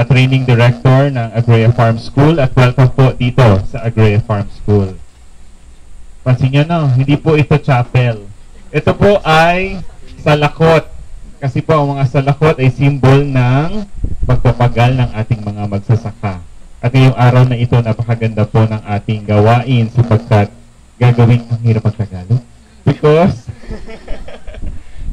training director ng Agrea Farm School, at welcome po dito sa Agrea Farm School. Pansin nyo, no? Hindi po ito chapel. Ito po ay salakot. Kasi po ang mga salakot ay symbol ng pagpapagal ng ating mga magsasaka. At ngayong araw na ito, napakaganda po ng ating gawain sapagkat gagawin, ang hirap pagtagalog, because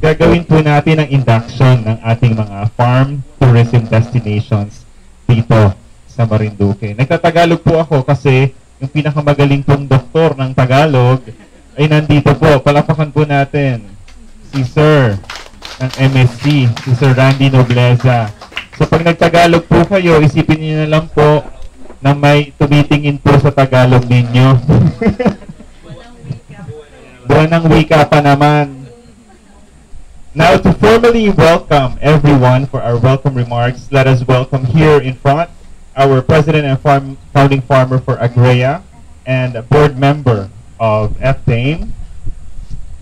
gagawin po natin ang induction ng ating mga farm tourism destinations dito sa Marinduque. Nagtatagalog po ako kasi yung pinakamagaling pong doktor ng Tagalog ay nandito po. Palapakan po natin si Sir ng MSc, si Sir Randy Nobleza. So pag nagtagalog po kayo, isipin niyo na lang po na may tumitingin po sa Tagalog ninyo. Buwan ng wika pa naman. Now, to formally welcome everyone for our welcome remarks, let us welcome here in front our President and Founding Farmer for Agrea and a board member of FTAME.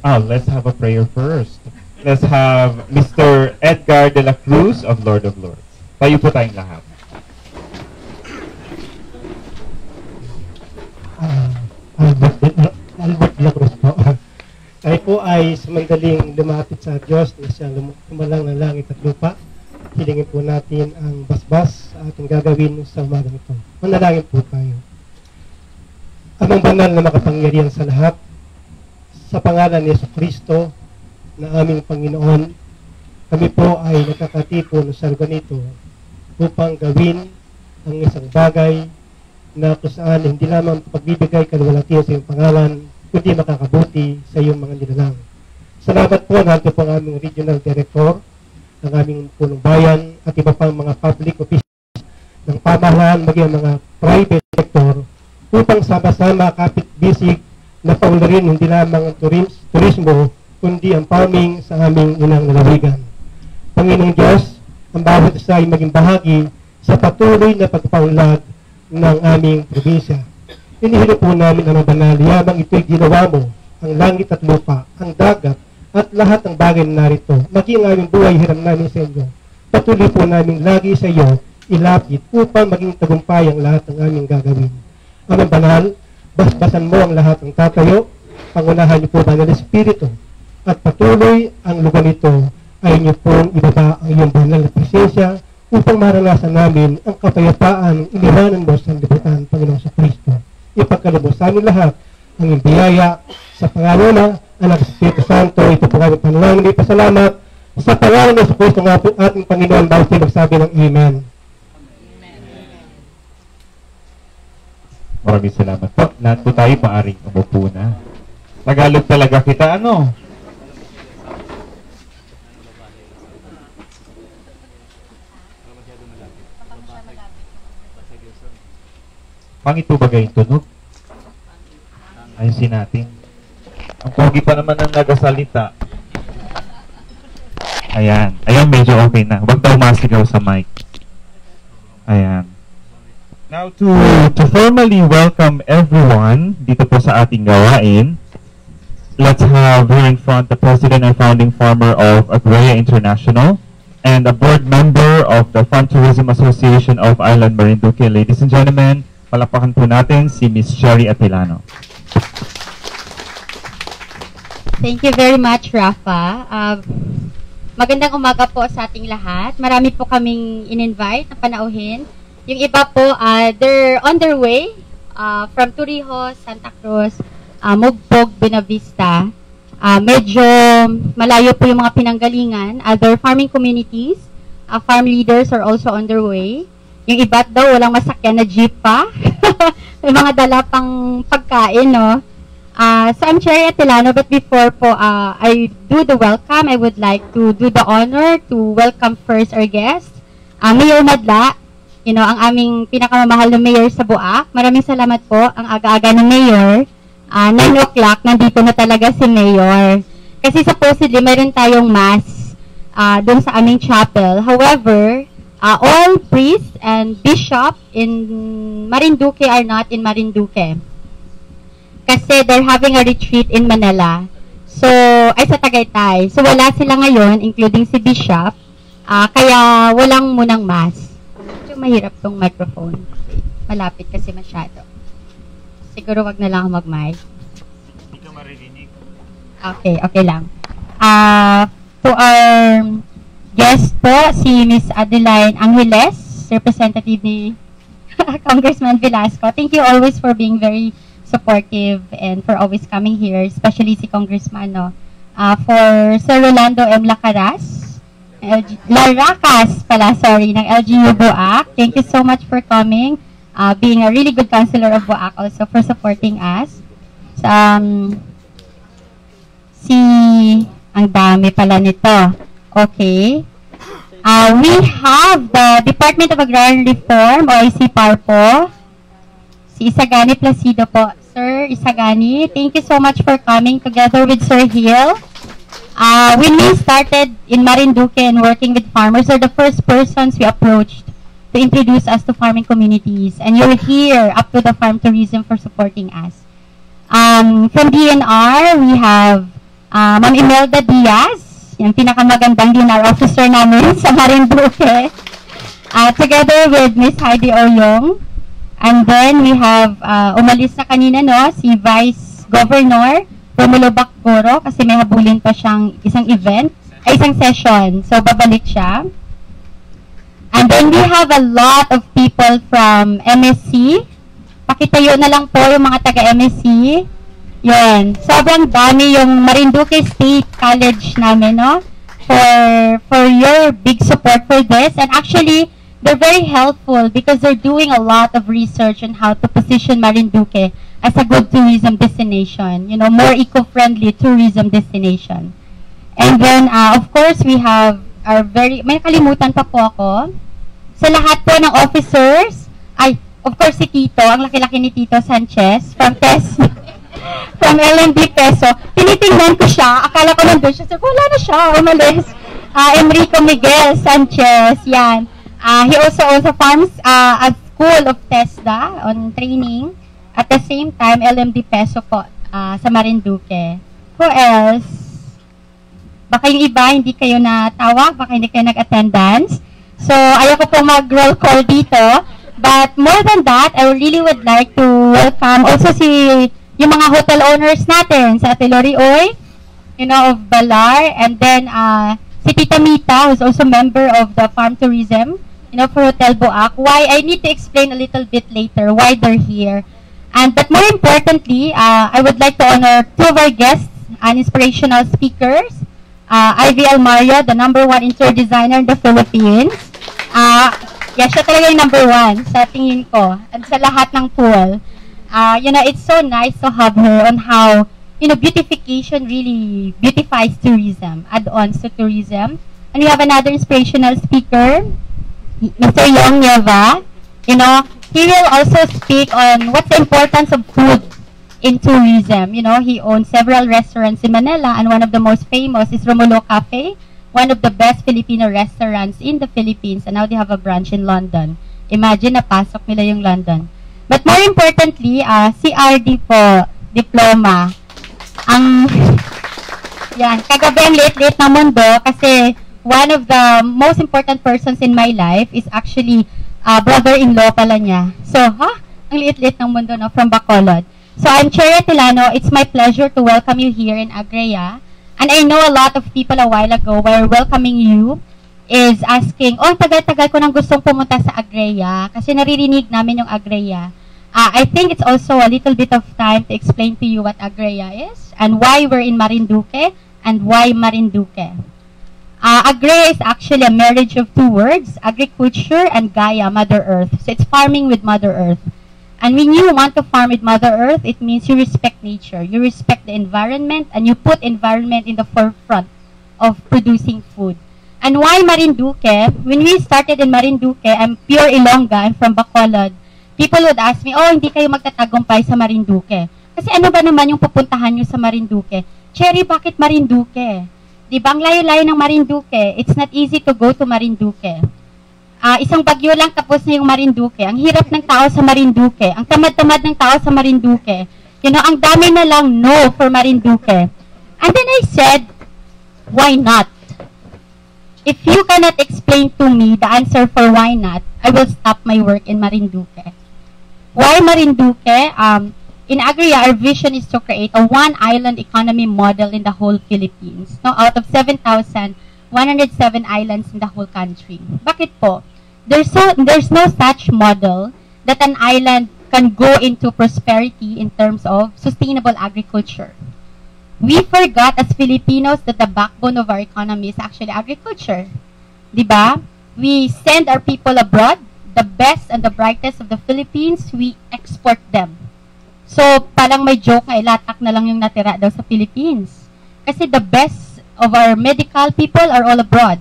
Let's have a prayer first. Let's have Mr. Edgar de la Cruz of Lord of Lords. Tayo po tayong lahat. Albert de la Cruz po. Tayo po ay samandaling lumapit sa Diyos na siyang kumalang ng langit at lupa. Hilingin po natin ang basbas sa ating gagawin sa umagang ito. Manalangin po tayo. Amang banal na makapangyarihan sa lahat, sa pangalan ni Jesucristo na aming Panginoon, kami po ay nakakatipon sa lugar nito upang gawin ang isang bagay na kung saan hindi lamang pagbibigay kaluwalhatian sa iyong pangalan, kundi makakabuti sa iyong mga nilalang. Salamat po natin po ang aming regional director, ang aming punong bayan, at iba pang mga public officials ng pamahalaan, maging mga private sector, upang sama-sama kapit-bisig na paunlarin hindi lamang ang turismo, kundi ang farming sa aming inang lalawigan. Panginoong Diyos, ang bawat isa ay maging bahagi sa patuloy na pagpaunlad ng aming probinsya. Hinihilo po namin ang banal, yamang ito'y ginawa mo, ang langit at lupa, ang dagat, at lahat ng bagay na narito. Maging ang aming buhay, hiram namin sa inyo. Patuloy po namin lagi sa iyo, ilapit, upang maging tagumpay ang lahat ng aming gagawin. Amang banal, basbasan mo ang lahat ng tatayo, pangunahan niyo po banal Espiritu, at patuloy ang lugar nito ay niyo pong ibaba ang iyong banal na presensya upang maranasan namin ang kapayapaan iniwanan mo sa libutan, Panginoon sa Kristo. Ipagkalubos sa amin lahat ang iyong biyaya sa pangalan na Anak sa Espiritu Santo. Ito po kami panalangin, ipasalamat sa pangalan ng Kristo ng ating Panginoon. Bawat sila magsabi ng Amen. Maraming salamat po. Lahat po tayo maaring umupo na. Tagalog talaga kita, ano? Pangito ba gayong tunog? Ayusin natin. Ang pogi pa naman ng nagasalita. Ayan. Ayan, medyo okay na. Huwag daw masigaw sa mic. Ayan. Now, to formally welcome everyone dito po sa ating gawain, let's have here in front the President and Founding Farmer of Agrea International and a board member of the Farm Tourism Association of Island Marinduque. Ladies and gentlemen, palakpakan po natin si Miss Sherry Atilano. Thank you very much, Rafa. Magandang umaga po sa ating lahat. Marami po kaming in-invite na panauhin. Yung iba po, they're on their way from Torrijos, Santa Cruz, Mugpog, Buenavista. Medyo malayo po yung mga pinanggalingan. Other farming communities, farm leaders are also on their way. Yung iba daw, walang masakyan na jeep pa. May mga dala pang pagkain, no? So I'm Sherry Atilano, but before po I do the welcome, I would like to do the honor to welcome first our guest, Mayor Madla, ang aming pinakamamahal na mayor sa Buak. Maraming salamat po, ang aga-aga ng mayor. 9 o'clock, nandito na talaga si mayor. Kasi supposedly, mayroon tayong mass doon sa aming chapel. However, all priests and bishop in Marinduque are not in Marinduque. Kasi they're having a retreat in Manila. So, ay sa Tagaytay. So, wala sila ngayon, including si Bishop. Kaya walang munang mass. Medyo mahirap tong microphone. Malapit kasi masyado. Siguro wag na lang ako mag-mic. Hindi ka maririnig. Okay, okay lang. To our guest po, si Miss Adeline Angeles, representative ni Congressman Velasco. Thank you always for being very supportive and for always coming here, especially si Congressman, no? For Sir Rolando M. Lacaras, Laracas pala, sorry, ng LGU Buac. Thank you so much for coming, being a really good counselor of Buac, also for supporting us. Ang dami pala nito. Okay. We have the Department of Agrarian Reform, OIC PARPO. Si Isagani Placido po. Sir Isagani, thank you so much for coming together with Sir Hill. When we started in Marinduque and working with farmers, you're the first persons we approached to introduce us to farming communities. And you're here up to the farm tourism for supporting us. From DNR, we have Ma'am Imelda Diaz, yung pinakamagandang DNR officer namin sa Marinduque, together with Miss Heidi Oyong. And then we have, umalis na kanina, no, si Vice Governor Romulo Bacgoro kasi may habulin pa siyang isang session. So, babalik siya. And then we have a lot of people from MSC. Pakitayo na lang po yung mga taga-MSC. Yun. Sobrang dami yung Marinduque State College namin, no? For your big support for this. And actually, they're very helpful because they're doing a lot of research on how to position Marinduque as a good tourism destination. You know, more eco-friendly tourism destination. And then, of course, we have our may kalimutan pa po ako. Sa lahat po ng officers, of course, si Tito, ang laki-laki ni Tito Sanchez from from LMD Peso. Tinitingnan ko siya. Akala ko nandun siya. So, wala na siya. Umalis. Enrico Miguel Sanchez. Yan. He also owns a school of TESDA on training. At the same time, LMD Peso po sa Marinduque. Who else? Baka yung iba, hindi kayo natawag. Baka hindi kayo nag-attendance. So, ayoko po mag-roll call dito. But more than that, I really would like to welcome also yung mga hotel owners natin sa Atilorioy, you know, of Balar, and then si Tita Mita, who's also member of the farm tourism, you know, for Hotel Buac. Why, I need to explain a little bit later why they're here. But more importantly, I would like to honor two of our guests and inspirational speakers. Ivy Almario, the #1 interior designer in the Philippines. Yeah, siya talaga yung #1 sa tingin ko at sa lahat ng pool. You know, it's so nice to have her on how, you know, beautification really beautifies tourism, add-ons to tourism. And we have another inspirational speaker, Mr. Yong Nieva. You know, he will also speak on what's the importance of food in tourism. You know, he owns several restaurants in Manila, and one of the most famous is Romulo Cafe, one of the best Filipino restaurants in the Philippines, and now they have a branch in London. Imagine, napasok nila yung London. But more importantly, CRD po, diploma. Yan, kagabi ang late-late na mundo kasi one of the most important persons in my life is actually brother-in-law pala niya. So, ang late-late ng mundo, no, from Bacolod. So, I'm Cherry Atilano. It's my pleasure to welcome you here in Agrea. And I know a lot of people a while ago were welcoming you is asking, tagal-tagal ko nang gustong pumunta sa Agrea kasi naririnig namin yung Agrea. I think it's also a little bit of time to explain to you what Agrea is and why we're in Marinduque and why Marinduque. Agrea is actually a marriage of two words, agriculture and Gaia, Mother Earth. So it's farming with Mother Earth. And when you want to farm with Mother Earth, it means you respect nature, you respect the environment, and you put environment in the forefront of producing food. And why Marinduque? When we started in Marinduque, I'm pure Ilongga, I'm from Bacolod. People would ask me, hindi kayo magtatagumpay sa Marinduque. Kasi ano ba naman yung pupuntahan nyo sa Marinduque? Cherry, bakit Marinduque? Diba, ang layo-layo ng Marinduque, it's not easy to go to Marinduque. Isang bagyo lang tapos na yung Marinduque. Ang hirap ng tao sa Marinduque. Ang tamad-tamad ng tao sa Marinduque. You know, ang dami na lang no for Marinduque. And then I said, why not? if you cannot explain to me the answer for why not, I will stop my work in Marinduque. Why Marinduque? In Agria, our vision is to create a one-island economy model in the whole Philippines. No, out of 7,107 islands in the whole country. Bakit po? There's no such model that an island can go into prosperity in terms of sustainable agriculture. We forgot as Filipinos that the backbone of our economy is actually agriculture. Diba? We send our people abroad, the best and the brightest of the Philippines, we export them. So, parang may joke nga, ilatak na lang yung natira daw sa Philippines. Kasi the best of our medical people are all abroad.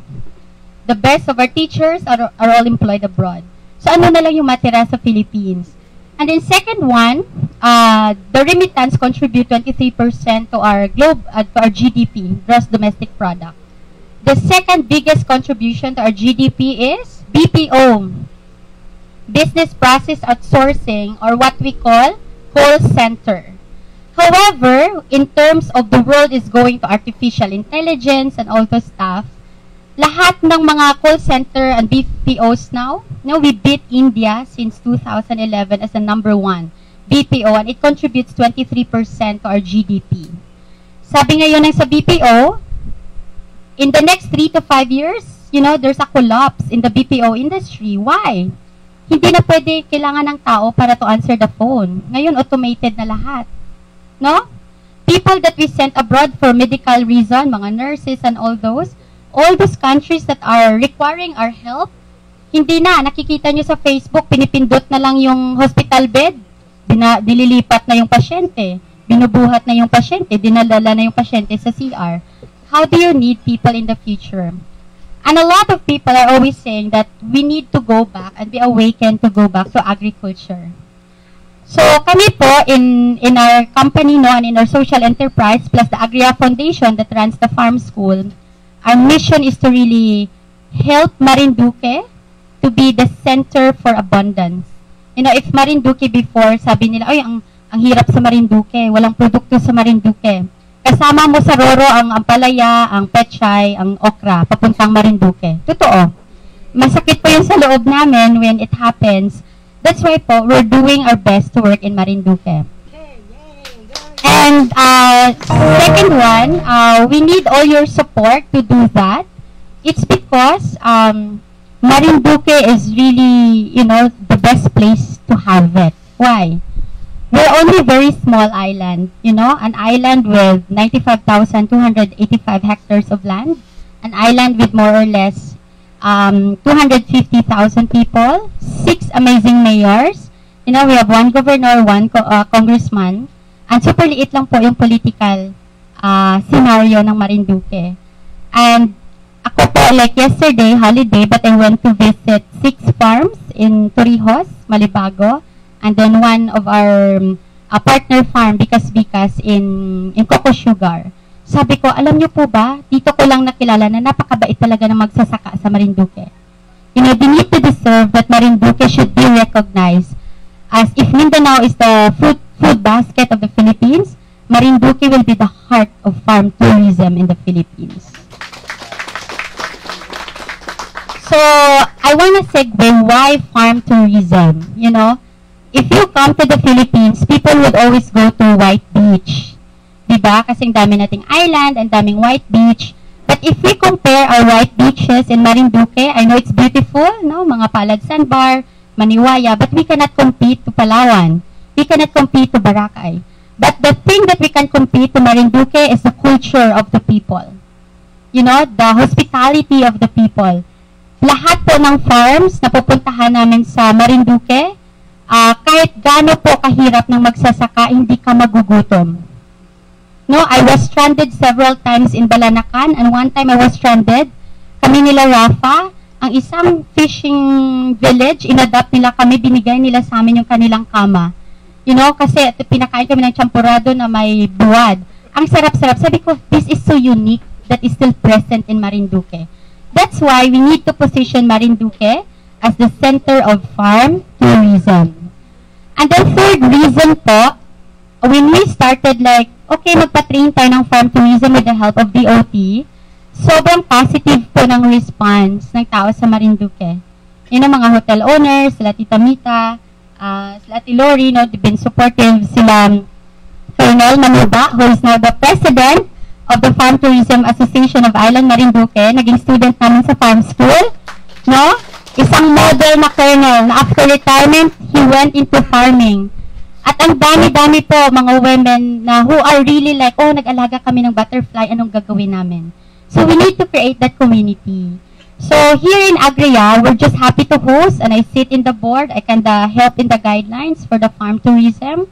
The best of our teachers are all employed abroad. So, ano na lang yung matira sa Philippines? And then second one, the remittance contribute 23% to our to our GDP, gross domestic product. The second biggest contribution to our GDP is BPO, business process outsourcing, or what we call call center. However, in terms of the world is going to artificial intelligence and all those stuff, lahat ng mga call center and BPOs now, we beat India since 2011 as the #1 BPO, and it contributes 23% to our GDP. Sabi ngayon ng sa BPO, in the next 3 to 5 years, there's a collapse in the BPO industry. Why? Hindi na pwede kailangan ng tao para to answer the phone. Ngayon, automated na lahat. No? People that we sent abroad for medical reason, mga nurses and all those countries that are requiring our help, hindi na. Nakikita nyo sa Facebook, pinipindot na lang yung hospital bed, nililipat na yung pasyente, binubuhat na yung pasyente, dinalala na yung pasyente sa CR. How do you need people in the future? And a lot of people are always saying that we need to go back and be awakened to go back to agriculture. So, kami po, in our company and in our social enterprise, plus the Agria Foundation that runs the farm school, our mission is to really help Marinduque to be the center for abundance. If Marinduque before, sabi nila, ay, ang hirap sa Marinduque, walang produkto sa Marinduque. Kasama mo sa Roro ang ampalaya, ang pechay, ang okra, papuntang Marinduque. Totoo. Masakit po yun sa loob namin when it happens. That's why po, we're doing our best to work in Marinduque. And second one, we need all your support to do that. It's because Marinduque is really, the best place to have it. Why? We're only a very small island, an island with 95,285 hectares of land, an island with more or less 250,000 people, 6 amazing mayors. We have 1 governor, 1 congressman, and super liit lang po yung political scenario ng Marinduque. And ako po, like yesterday, holiday, but I went to visit 6 farms in Torrijos, Malibago, and then one of our partner farm, Bikas in Coco Sugar. Sabi ko, alam niyo po ba, dito ko lang nakilala na napakabait talaga ng magsasaka sa Marinduque. They need to deserve that Marinduque should be recognized as if Mindanao is the food basket of the Philippines, Marinduque will be the heart of farm tourism in the Philippines. So, I want to segue why farm tourism, If you come to the Philippines, people would always go to White Beach. Diba? Kasi ang dami nating island, ang daming White Beach. But if we compare our white beaches in Marinduque, I know it's beautiful, mga Palad Sandbar, Maniwaya, but we cannot compete to Palawan. We cannot compete to Boracay. But the thing that we can compete to Marinduque is the culture of the people. The hospitality of the people. Lahat po ng farms na pupuntahan namin sa Marinduque, kahit gaano po kahirap ng magsasaka, hindi ka magugutom. I was stranded several times in Balanacan, and one time I was stranded, kami nila Rafa, ang isang fishing village, inadapt nila kami, binigay nila sa amin yung kanilang kama. Kasi pinakain kami ng champurado na may buwad. Ang sarap-sarap. Sabi ko, this is so unique that is still present in Marinduque. That's why we need to position Marinduque as the center of farm tourism. And the third reason po, when we started okay, magpa-train tayo ng farm tourism with the help of DOT, sobrang positive po ng response ng tao sa Marinduque. Yun ang mga hotel owners, sila Tita Mita, sila Ate Lori, no, they've been supportive, sila Colonel Manuba, who is now the president of the Farm Tourism Association of Island Marinduque, naging student namin sa farm school, no? Isang model na colonel na after retirement, he went into farming. At ang dami-dami po mga women na who are really like, oh, nag-alaga kami ng butterfly, anong gagawin namin? So we need to create that community. So here in Agria, we're just happy to host, and I sit in the board. I can help in the guidelines for the farm tourism.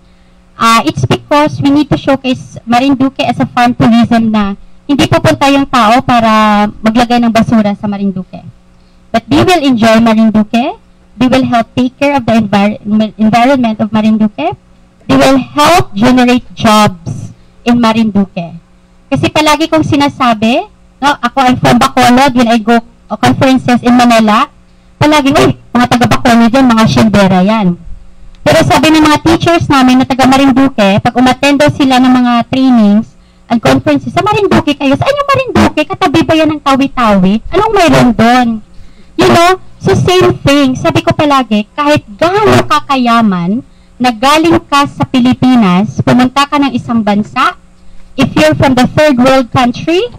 It's because we need to showcase Marinduque as a farm tourism na hindi pupunta yung tao para maglagay ng basura sa Marinduque. But we will enjoy Marinduque. We will help take care of the environment of Marinduque. We will help generate jobs in Marinduque. Kasi palagi kong sinasabi, no, ako I'm from Bacolod, when I go conferences in Manila, palagi, mga taga Bacolod dyan, mga shindera yan. Pero sabi ng mga teachers namin na taga Marinduque, pag umattend sila ng mga trainings and conferences, sa Marinduque kayo, saan yung Marinduque? Katabi ba yan ng Tawi-Tawi? Anong mayroon doon? You know, so same thing. Sabi ko palagi, kahit gaano kakayaman, na galing ka sa Pilipinas, pumunta ka ng isang bansa, if you're from the third world country,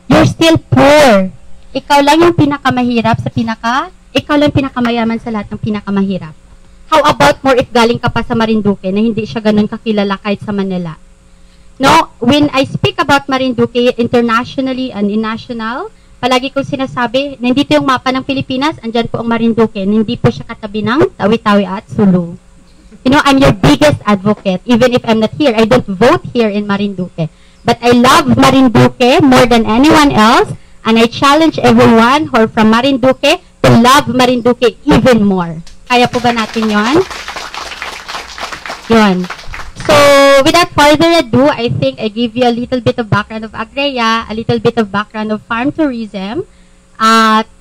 you're still poor. Ikaw lang yung pinakamahirap sa ikaw lang pinakamayaman sa lahat ng pinakamahirap. How about more if galing ka pa sa Marinduque na hindi siya ganun kakilala kahit sa Manila? No, when I speak about Marinduque internationally and in national, palagi kong sinasabi, nandito yung mapa ng Pilipinas, andyan po ang Marinduque, hindi po siya katabi ng Tawi-Tawi at Sulu. You know, I'm your biggest advocate, even if I'm not here. I don't vote here in Marinduque. But I love Marinduque more than anyone else, and I challenge everyone who are from Marinduque to love Marinduque even more. Kaya po ba natin yon? Yon. So, without further ado, I think I give you a little bit of background of Agria, a little bit of background of farm tourism.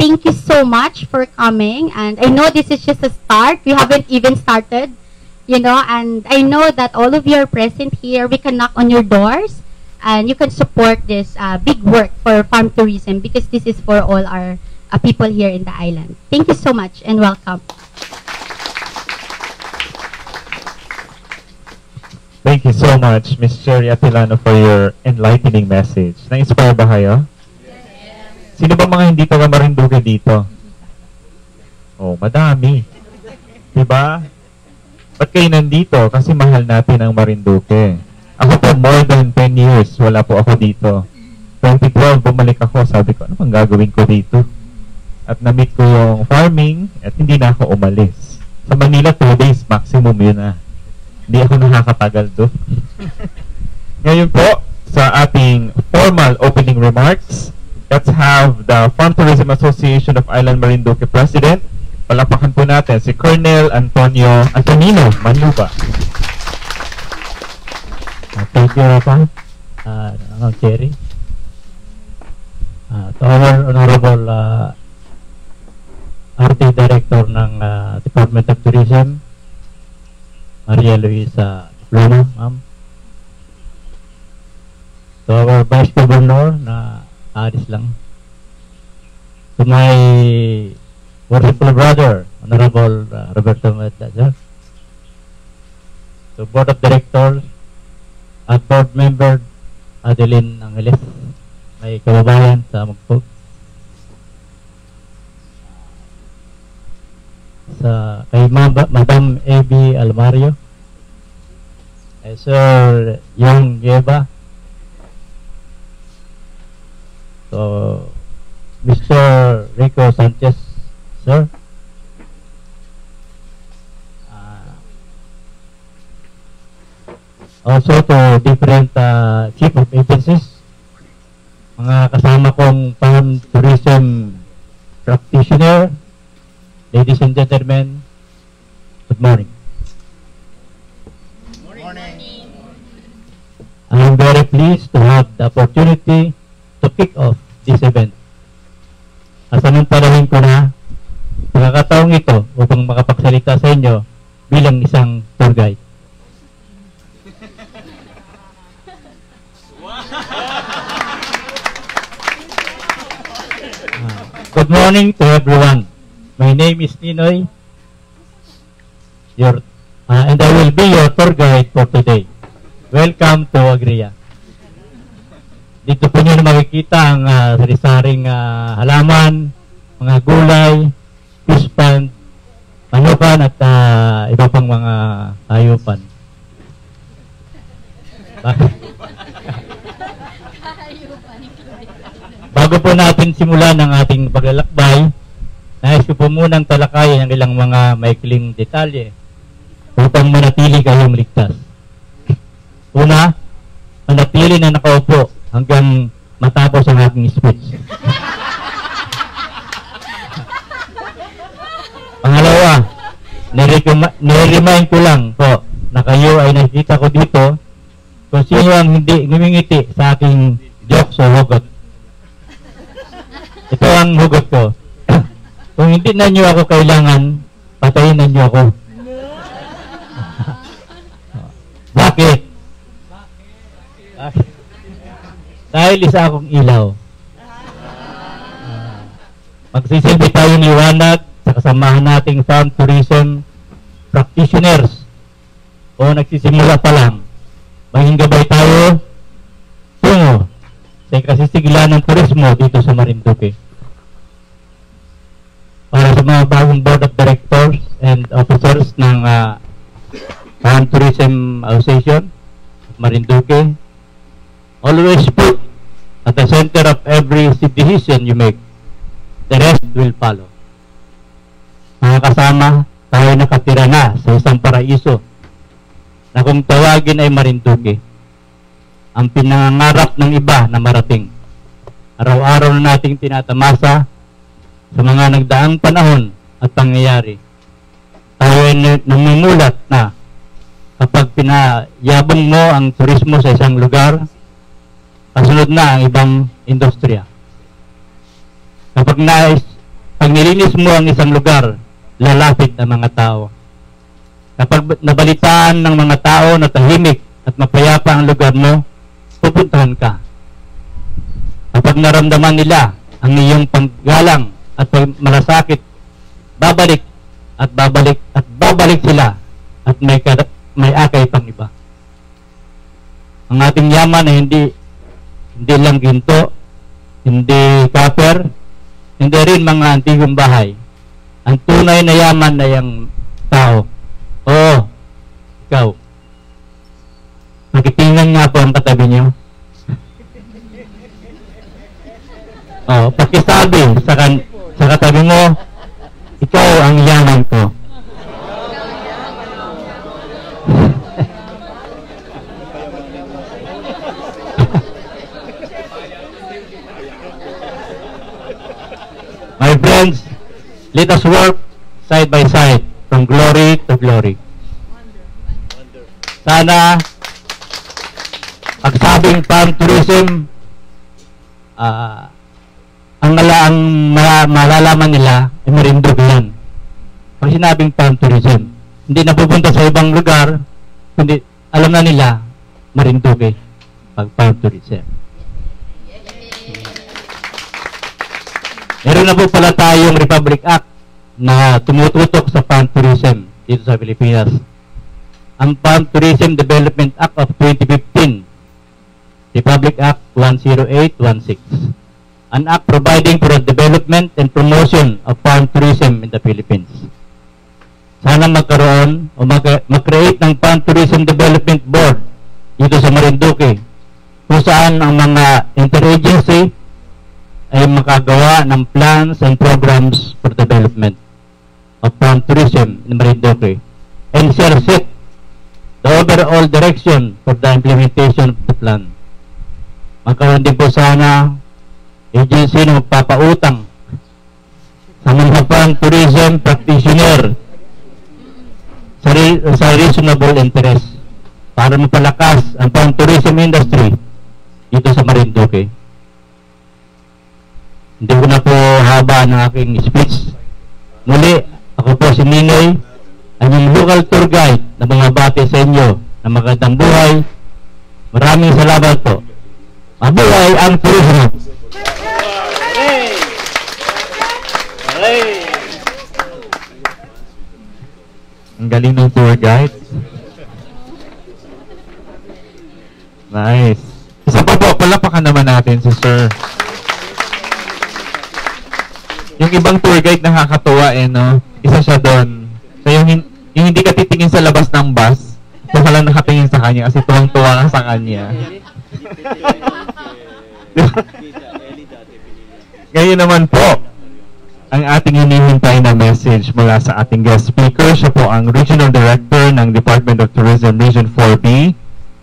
Thank you so much for coming. And I know this is just a start. We haven't even started, you know, and I know that all of you are present here. We can knock on your doors and you can support this big work for farm tourism because this is for all our people here in the island. Thank you so much and welcome. Thank you so much, Ms. Cherry Atilano, for your enlightening message. Na-inspire ba kayo? Yes. Sino ba mga hindi taga Marinduque dito? Oh, madami. Diba? Ba't kayo nandito? Kasi mahal natin ang Marinduque. Ako po, more than 10 years, wala po ako dito. 2012, bumalik ako. Sabi ko, ano bang gagawin ko dito? At na-meet ko yung farming at hindi na ako umalis. Sa Manila, 2 days maximum yun na. Hindi ako nakakatagal doon. Ngayon po, sa ating formal opening remarks, let's have the Farm Tourism Association of Island Marinduque President. Palapakan po natin si Colonel Antonino Manuba. Thank you, Rafa. Cherry. To our Honorable RT Director ng Department of Tourism, Maria Luisa Luna, ma'am. To our Vice Governor na aris lang. To my worshipful brother, Honorable Roberto Medalla. To Board of Directors at Board Member Adeline Angeles, may kababayan sa Magpog. Sa kay Madam A.B. Almario, Sir Yung Yeba, so Mr. Rico Sanchez, sir, also to different chief of agencies, mga kasama kong farm tourism practitioner. Ladies and gentlemen, good morning. Good morning. I am very pleased to have the opportunity to kick off this event. Asamantalahin ko na pagkakataong ito upang makapagsalita sa inyo bilang isang tour guide. Good morning to everyone. My name is Ninoy, and I will be your tour guide for today. Welcome to Agria. Dito po nyo makikita ang sari-saring halaman, mga gulay, fish pond, manukan at iba pang mga hayupan. Bago po natin simulan ang ating paglalakbay, nais ko po munang talakayin ang ilang mga maikling detalye upang manatili kayong ligtas. Una, manatili na nakaupo hanggang matapos ang aking speech. Pangalawa, nire-remind ko lang po na kayo ay nakikita ko dito kung sino ang hindi ngumingiti sa aking jokes o hugot. Ito ang hugot ko. Kung hindi na nyo ako kailangan, patayin na nyo ako. Bakit? Dahil isa akong ilaw. Magsisilbi tayong liwanag sa kasamahan nating farm tourism practitioners o nagsisimula pa lang. Maging gabay tayo tungo sa ikasisigla ng turismo dito sa Marinduque. Para sa mga bagong board of directors and officers ng Farm Tourism Association Marinduque, always put at the center of every decision you make. The rest will follow. Mga kasama, tayo nakatira na sa isang paraiso na kung tawagin ay Marinduque. Ang pinangangarap ng iba na marating. Araw-araw na nating tinatamasa sa mga nagdaang panahon at pangyayari. Tayo ay namumulat na kapag pinayabong mo ang turismo sa isang lugar, kasunod na ang ibang industriya. Kapag pag nilinis mo ang isang lugar, lalapit ang mga tao. Kapag nabalitaan ng mga tao na tahimik at mapayapa ang lugar mo, pupuntahan ka. Kapag naramdaman nila ang iyong panggalang at malasakit, babalik at babalik at babalik sila at may akay pang iba. Ang ating yaman ay hindi lang ginto, hindi copper, hindi rin mga antigong bahay. Ang tunay na yaman ay ang tao. Oo, ikaw. Makitingnan nga po ang katabi niyo. Pakisabi sa katabi mo, ikaw ang yaman ko. My friends, let us work side by side from glory to glory. Sana pagsabing farm tourism, ang malalaman nila ay Marinduque yan. Pag sinabing farm tourism, hindi napupunta sa ibang lugar, kundi alam na nila Marinduque pag farm tourism. Meron na po pala tayong Republic Act na tumututok sa farm tourism dito sa Pilipinas. Ang Farm Tourism Development Act of 2015, Republic Act 10816, an act providing for the development and promotion of farm tourism in the Philippines. Sana magkaroon o mag-create ng Farm Tourism Development Board dito sa Marinduque, kung saan ang mga interagency ay makagawa ng plans and programs for development of farm tourism in Marinduque and shall set the overall direction for the implementation of the plan. Magkaroon din po sana agency na magpapautang sa mga farm tourism practitioner sa reasonable interest para mapalakas ang farm tourism industry dito sa Marinduque. Hindi ko na po haba ng aking speech. Muli, ako po si Ninoy, ang yung local tour guide na mga bati sa inyo na magandang buhay. Maraming salamat po. Mabuhay ang turismo! Ang galing ng tour guide. Nice. Isa pa po, palapakan naman natin si Sir. Yung ibang tour guide nakakatuwa no? Isa siya doon. So yung hindi ka titingin sa labas ng bus, so ka lang nakatingin sa kanya kasi tuwang-tuwa ka sa kanya. Ngayon naman po, ang ating hinihintay na message mula sa ating guest speaker. Siya po ang Regional Director ng Department of Tourism Region 4B.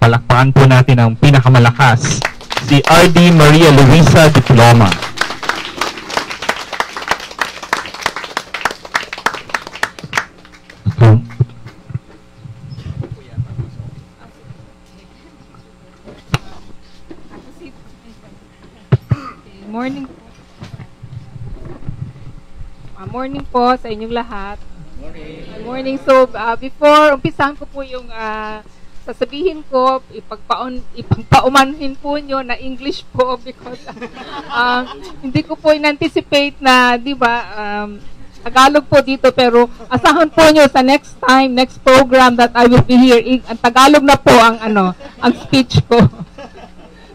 Palakpakan po natin ang pinakamalakas, si R.D. Maria Luisa Diploma. Morning po. Morning po sa inyong lahat. Morning. Morning. So, before umpisahan ko po yung sasabihin ko, ipagpaumanhin po nyo na English po because hindi ko po in-anticipate na, di ba, Tagalog po dito, pero asahan po nyo sa next time, next program that I will be here, ang Tagalog na po ang speech ko.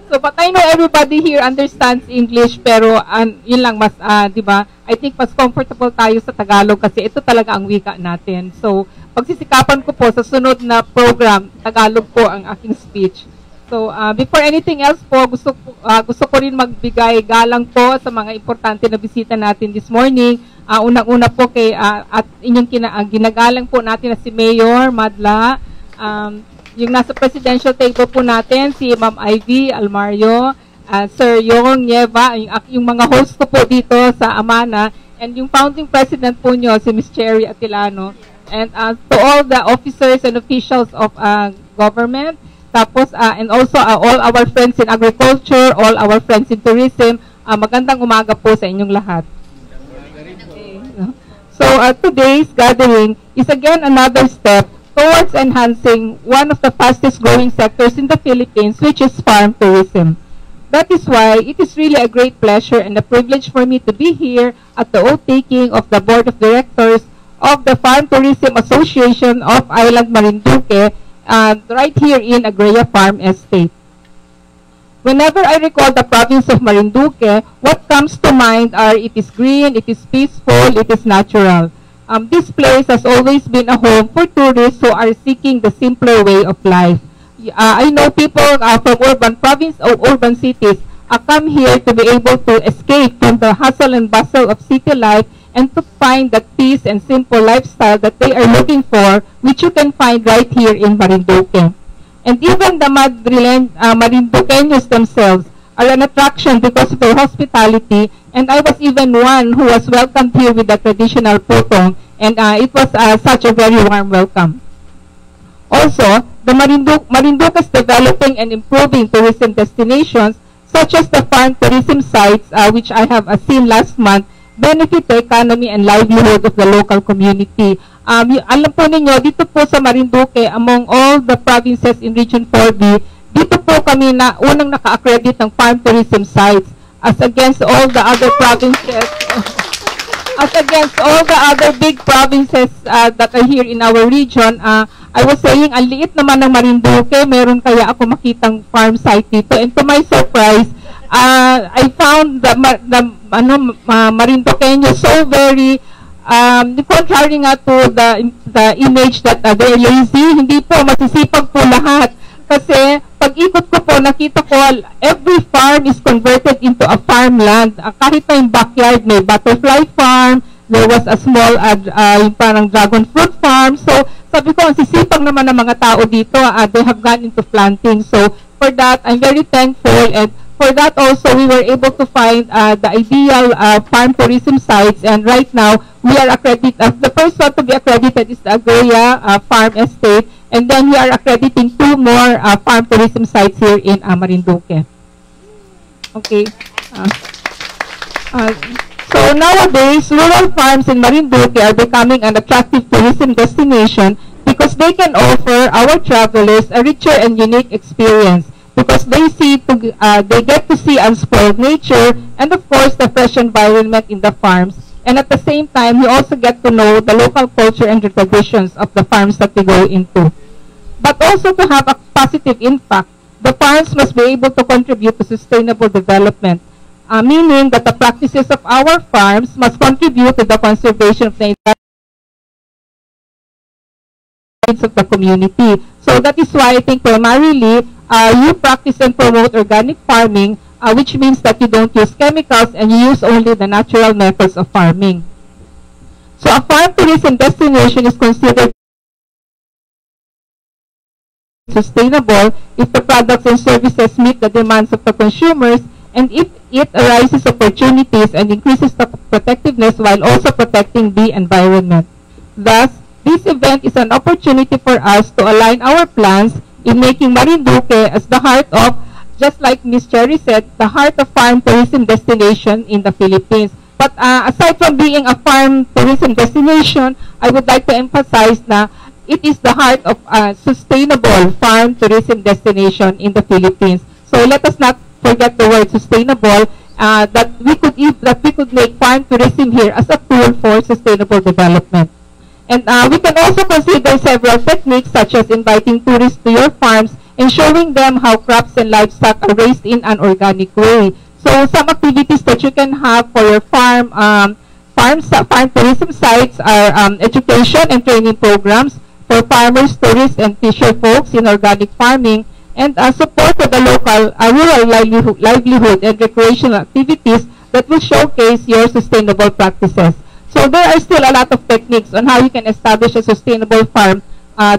So, but I know everybody here understands English, pero yun lang, mas, di ba, I think mas comfortable tayo sa Tagalog kasi ito talaga ang wika natin. So, pagsisikapan ko po sa sunod na program, Tagalog po ang aking speech. So, before anything else po, gusto ko rin magbigay galang po sa mga importante na bisita natin this morning. Unang-una po kay, at inyong ginagalang po natin na si Mayor Madla, yung nasa presidential table po natin, si Ma'am Ivy Almario, Sir Yong Nieva, yung mga host ko po dito sa Amana, and yung founding president po nyo, si Ms. Cherry Atilano, and to all the officers and officials of government, tapos, and also all our friends in agriculture, all our friends in tourism, magandang umaga po sa inyong lahat. Okay. So, today's gathering is again another step towards enhancing one of the fastest growing sectors in the Philippines, which is farm tourism. That is why it is really a great pleasure and a privilege for me to be here at the oath-taking of the Board of Directors of the Farm Tourism Association of Island Marinduque, right here in Agrea Farm Estate. Whenever I recall the province of Marinduque, what comes to mind are it is green, it is peaceful, it is natural. This place has always been a home for tourists who are seeking the simpler way of life. I know people from urban province or urban cities come here to be able to escape from the hustle and bustle of city life and to find that peace and simple lifestyle that they are looking for, which you can find right here in Marinduque. And even the Marinduqueños themselves are an attraction because of their hospitality, and I was even one who was welcomed here with the traditional putong, and it was such a very warm welcome. Also, the Marinduque is developing and improving tourism destinations, such as the farm tourism sites, which I have seen last month, benefit the economy and livelihood of the local community. Alam po ninyo, dito po sa Marinduque, among all the provinces in Region 4B, dito po kami na unang naka-accredit ng farm tourism sites as against all the other provinces, as against all the other big provinces that are here in our region. I was saying, ang liit naman ng Marinduque, meron kaya ako makitang farm site dito. And to my surprise, I found the Marinduqueño so very, contrary nga to the image that they're lazy, hindi po, masisipag po lahat. Kasi, pag-ikot ko po, nakita ko, every farm is converted into a farmland. Kahit na yung backyard, may butterfly farm, there was a small, yung parang dragon fruit farm. So, sabi ko, ang sisipag naman ng mga tao dito, they have gone into planting. So, for that, I'm very thankful. And for that also, we were able to find the ideal farm tourism sites. And right now, we are accredited, the first one to be accredited is the Agrea Farm Estate. And then we are accrediting 2 more farm tourism sites here in Marinduque. Okay. So nowadays, rural farms in Marinduque are becoming an attractive tourism destination because they can offer our travelers a richer and unique experience because they get to see unspoiled nature and of course the fresh environment in the farms. And at the same time, we also get to know the local culture and the traditions of the farms that we go into. But also to have a positive impact, the farms must be able to contribute to sustainable development, meaning that the practices of our farms must contribute to the conservation of the needs of the community. So that is why I think primarily you practice and promote organic farming, which means that you don't use chemicals and you use only the natural methods of farming. So a farm tourism destination is considered sustainable if the products and services meet the demands of the consumers and if it arises opportunities and increases the protectiveness while also protecting the environment. Thus, this event is an opportunity for us to align our plans in making Marinduque as the heart of, just like Ms. Cherry said, the heart of farm tourism destination in the Philippines. But aside from being a farm tourism destination, I would like to emphasize na it is the heart of a sustainable farm tourism destination in the Philippines. So let us not forget the word sustainable, that we could make farm tourism here as a tool for sustainable development. And we can also consider several techniques such as inviting tourists to your farms and showing them how crops and livestock are raised in an organic way. So some activities that you can have for your farm tourism sites are education and training programs for farmers, tourists, and fisher folks in organic farming, and support for the local rural livelihood and recreational activities that will showcase your sustainable practices. So there are still a lot of techniques on how you can establish a sustainable farm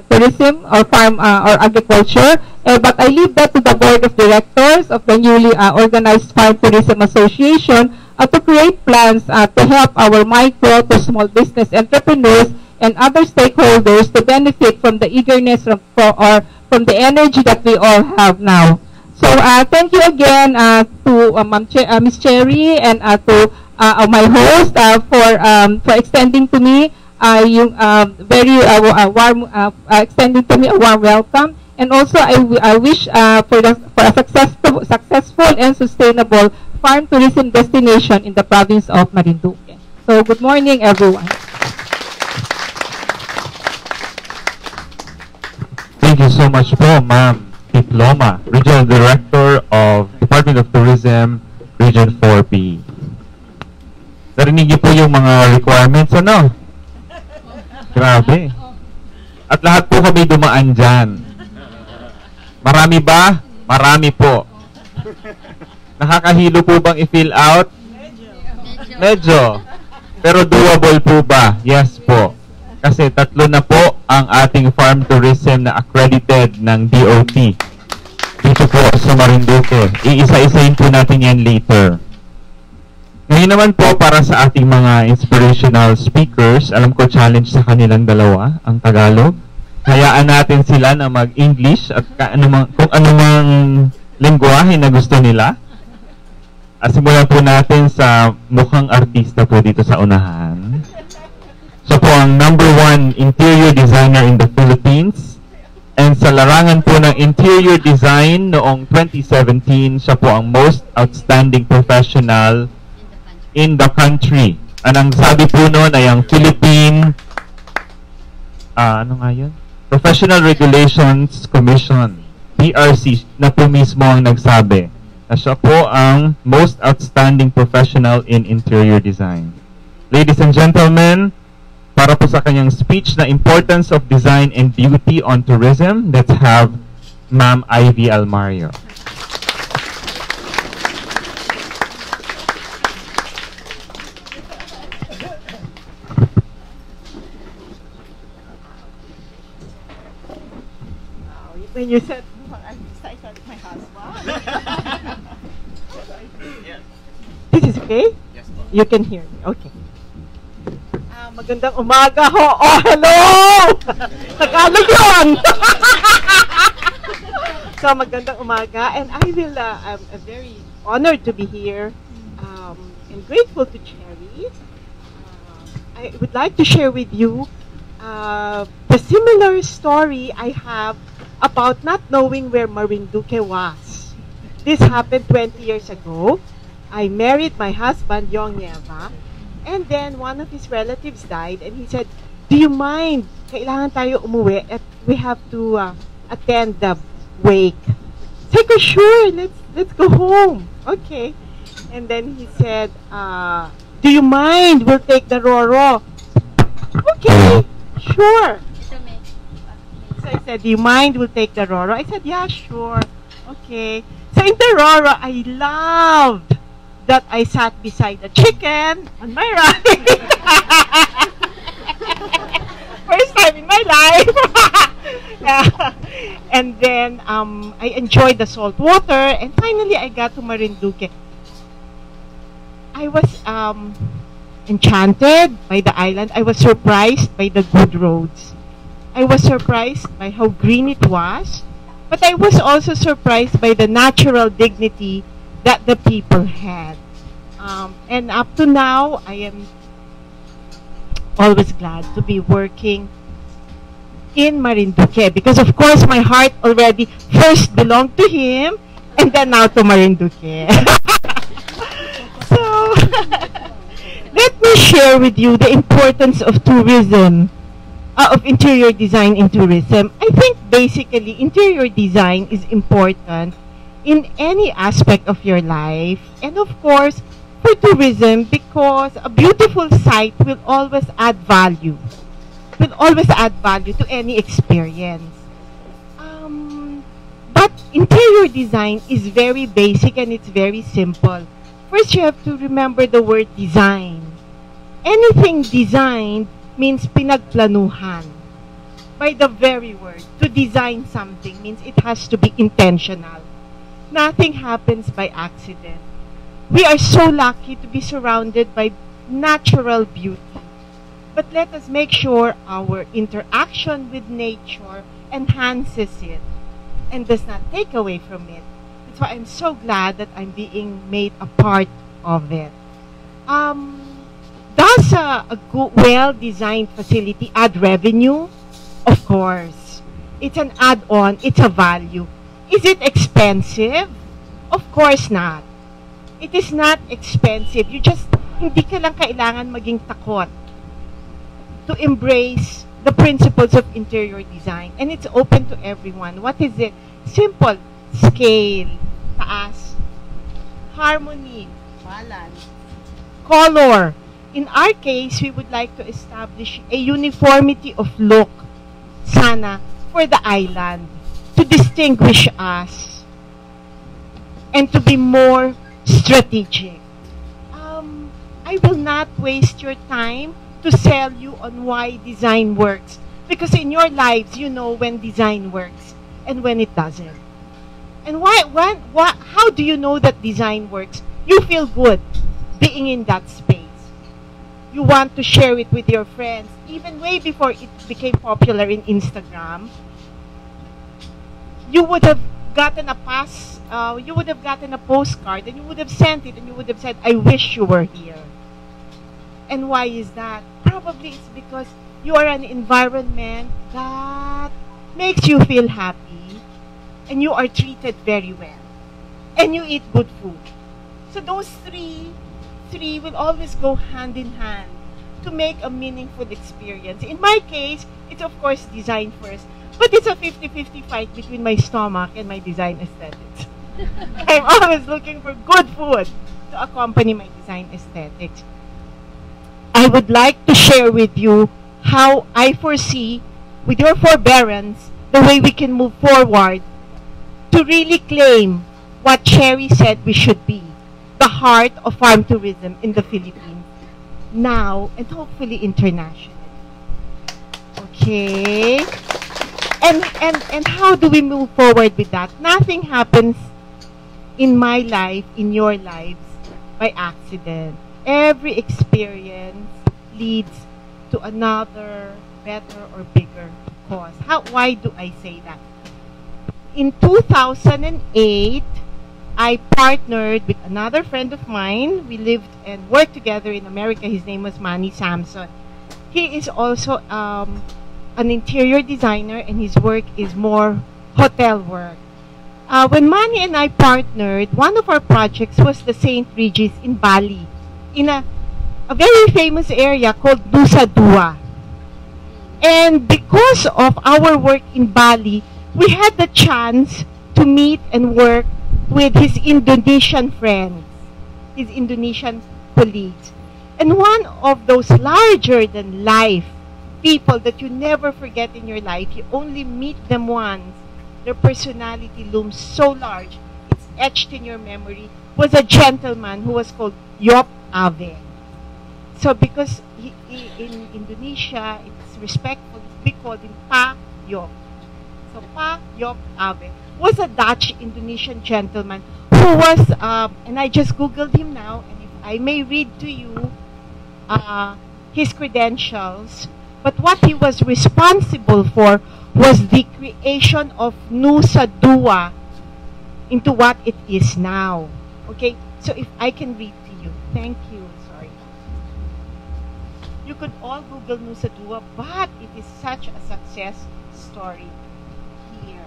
tourism or farm or agriculture, but I leave that to the board of directors of the newly organized Farm Tourism Association to create plans to help our micro to small business entrepreneurs and other stakeholders to benefit from the eagerness from the energy that we all have now. So thank you again to Ms. Cherry and to my host for extending to me very warm extending to me a warm welcome. And also I wish for a successful and sustainable farm tourism destination in the province of Marinduque. So good morning, everyone. Thank you so much po, Ma'am Diploma, Regional Director of Department of Tourism, Region 4P. Narinig niyo po yung mga requirements, ano? Grabe. At lahat po kami dumaan dyan. Marami ba? Marami po. Nakakahilo po bang i-fill out? Medyo. Pero doable po ba? Yes po. Kasi 3 na po ang ating farm tourism na accredited ng DOT. Dito po sa Marinduque. Iisa-isahin po natin yan later. Ngayon naman po para sa ating mga inspirational speakers, alam ko challenge sa kanilang dalawa, ang Tagalog. Hayaan natin sila na mag-English at kung anumang lengguwahe na gusto nila. Simulan po natin sa mukhang artista po dito sa unahan. Siya po ang #1 interior designer in the Philippines. And sa larangan po ng interior design noong 2017, siya po ang most outstanding professional in the country. Anong sabi po noon ay ang Philippine Professional Regulations Commission, PRC, na po mismo ang nagsabi na siya po ang most outstanding professional in interior design. Ladies and gentlemen, para po sa kanyang speech na Importance of Design and Beauty on Tourism, let's have Ma'am Ivy Almario. When you said, I thought my husband. This is okay? Yes, you can hear me. Okay. Magandang umaga ho. Oh, hello! Tagalog yun! So, magandang umaga. And I'm very honored to be here and grateful to Cherry. I would like to share with you the similar story I have about not knowing where Marinduque was. This happened 20 years ago. I married my husband, Yong Nieva, And then one of his relatives died, and he said, "Do you mind? Kailangan tayo umuwi at we have to attend the wake." So I go, "Sure, let's go home." Okay. And then he said, "Do you mind? We'll take the Roro." Okay, sure. So I said, "Do you mind? We'll take the Roro." I said, "Yeah, sure." Okay. So in the Roro, I loved that I sat beside the chicken on my right. First time in my life. And then I enjoyed the salt water, and finally I got to Marinduque. I was enchanted by the island. I was surprised by the good roads. I was surprised by how green it was, but I was also surprised by the natural dignity that the people had. And up to now, I am always glad to be working in Marinduque, because of course my heart already first belonged to him and then now to Marinduque. So let me share with you the importance of tourism, of interior design in tourism. I think basically interior design is important in any aspect of your life, and of course for tourism, because a beautiful site will always add value. Will always add value to any experience. But interior design is very basic and it's very simple. First, you have to remember the word design. Anything designed means pinagplanuhan. By the very word, to design something means it has to be intentional. Nothing happens by accident. We are so lucky to be surrounded by natural beauty. But let us make sure our interaction with nature enhances it and does not take away from it. That's why I'm so glad that I'm being made a part of it. Does a good, well-designed facility add revenue? Of course. It's an add-on. It's a value. Is it expensive? Of course not. It is not expensive. Hindi ka lang kailangan maging takot to embrace the principles of interior design. And it's open to everyone. What is it? Simple. Scale. Taas. Harmony. Balance. Color. In our case, we would like to establish a uniformity of look, sana, for the island, to distinguish us, and to be more strategic. I will not waste your time to sell you on why design works, because in your lives you know when design works and when it doesn't. And how do you know that design works? You feel good being in that space. You want to share it with your friends, even way before it became popular in Instagram. You would have gotten a you would have gotten a postcard, and you would have sent it, and you would have said, "I wish you were here." And why is that? Probably it's because you are an environment that makes you feel happy, and you are treated very well, and you eat good food. So those three will always go hand in hand to make a meaningful experience. In my case, it's of course design first, but it's a 50-50 fight between my stomach and my design aesthetics. I'm always looking for good food to accompany my design aesthetics. I would like to share with you how I foresee, with your forbearance, the way we can move forward to really claim what Cherry said we should be, the heart of farm tourism in the Philippines, now and hopefully internationally. Okay? And how do we move forward with that? Nothing happens in my life, in your lives, by accident. Every experience leads to another better or bigger cause. Why do I say that? In 2008, I partnered with another friend of mine. We lived and worked together in America. His name was Manny Samson. He is also an interior designer, and his work is more hotel work. When Manny and I partnered, one of our projects was the St. Regis in Bali, in a a very famous area called Nusa Dua. And because of our work in Bali, we had the chance to meet and work with his Indonesian friends, his Indonesian colleagues. And one of those larger-than-life people that you never forget in your life, you only meet them once, their personality looms so large, it's etched in your memory, was a gentleman who was called Yop Ave. So because in Indonesia, it's respectful, we called him Pa Yop. So Pa Yop Ave was a Dutch Indonesian gentleman who was, and I just Googled him now, and if I may read to you his credentials, but what he was responsible for was the creation of Nusa Dua into what it is now. Okay, so if I can read to you. Thank you, sorry. You could all Google Nusa Dua, but it is such a success story here.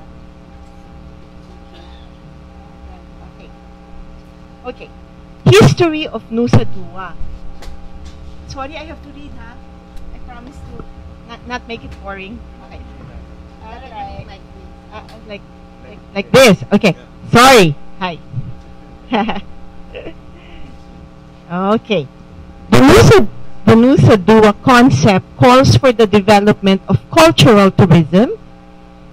Okay. History of Nusa Dua. Sorry, I have to read, huh? I promise to not make it boring. Okay. Like this. Okay. Sorry. Hi. Okay. The Nusa Dua concept calls for the development of cultural tourism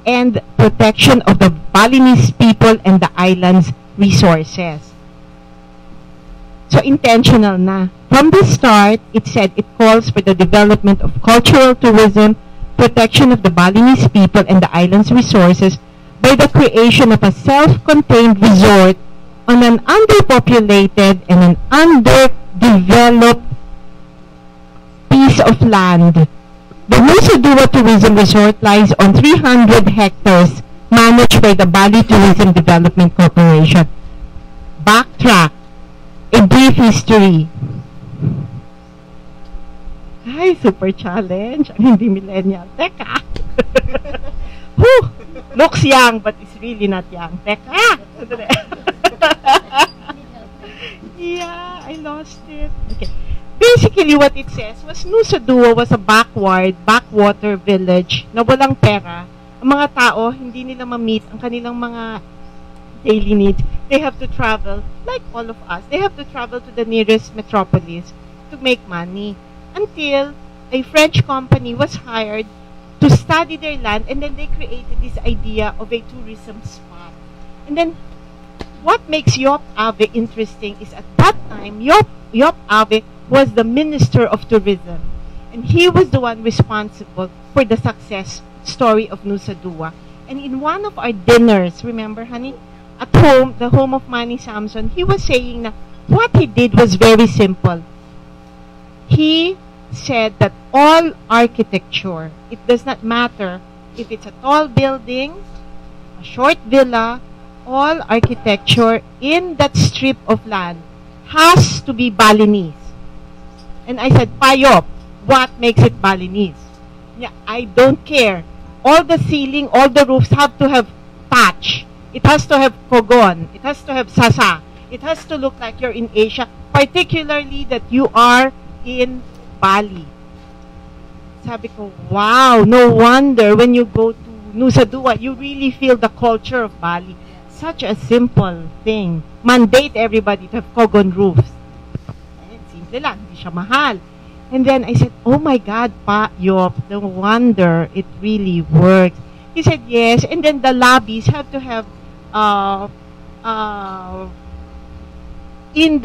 and protection of the Balinese people and the island's resources. So intentional na. From the start, it said it calls for the development of cultural tourism, protection of the Balinese people and the island's resources by the creation of a self-contained resort on an underpopulated and an underdeveloped piece of land. The Nusa Dua Tourism Resort lies on 300 hectares managed by the Bali Tourism Development Corporation. Backtrack. A brief history. Ay, super challenge. Ang hindi millennial. Teka. Whew, looks young, but is really not young. Teka. Yeah, I lost it. Okay. Basically, what it says was Nusa Dua was a backwater village na walang pera. Ang mga tao, hindi nila ma-meet ang kanilang mga daily needs. They have to travel, like all of us, they have to travel to the nearest metropolis to make money until a French company was hired to study their land, and then they created this idea of a tourism spot. And then what makes Yop Ave interesting is at that time, Yop Ave was the Minister of Tourism, and he was the one responsible for the success story of Nusa Dua. And in one of our dinners, remember, honey, at home, the home of Manny Samson, he was saying that what he did was very simple. He said that all architecture, it does not matter if it's a tall building, a short villa, all architecture in that strip of land has to be Balinese. And I said, Payop, what makes it Balinese? Yeah, I don't care. All the ceiling, all the roofs have to have thatch. It has to have kogon. It has to have sasa. It has to look like you're in Asia, particularly that you are in Bali. Sabi ko, wow, no wonder when you go to Nusa Dua, you really feel the culture of Bali. Such a simple thing. Mandate everybody to have kogon roofs. Simple lang, hindi siya mahal. And then I said, oh my God, Pa Yop, no wonder it really works. He said, yes, and then the lobbies have to have in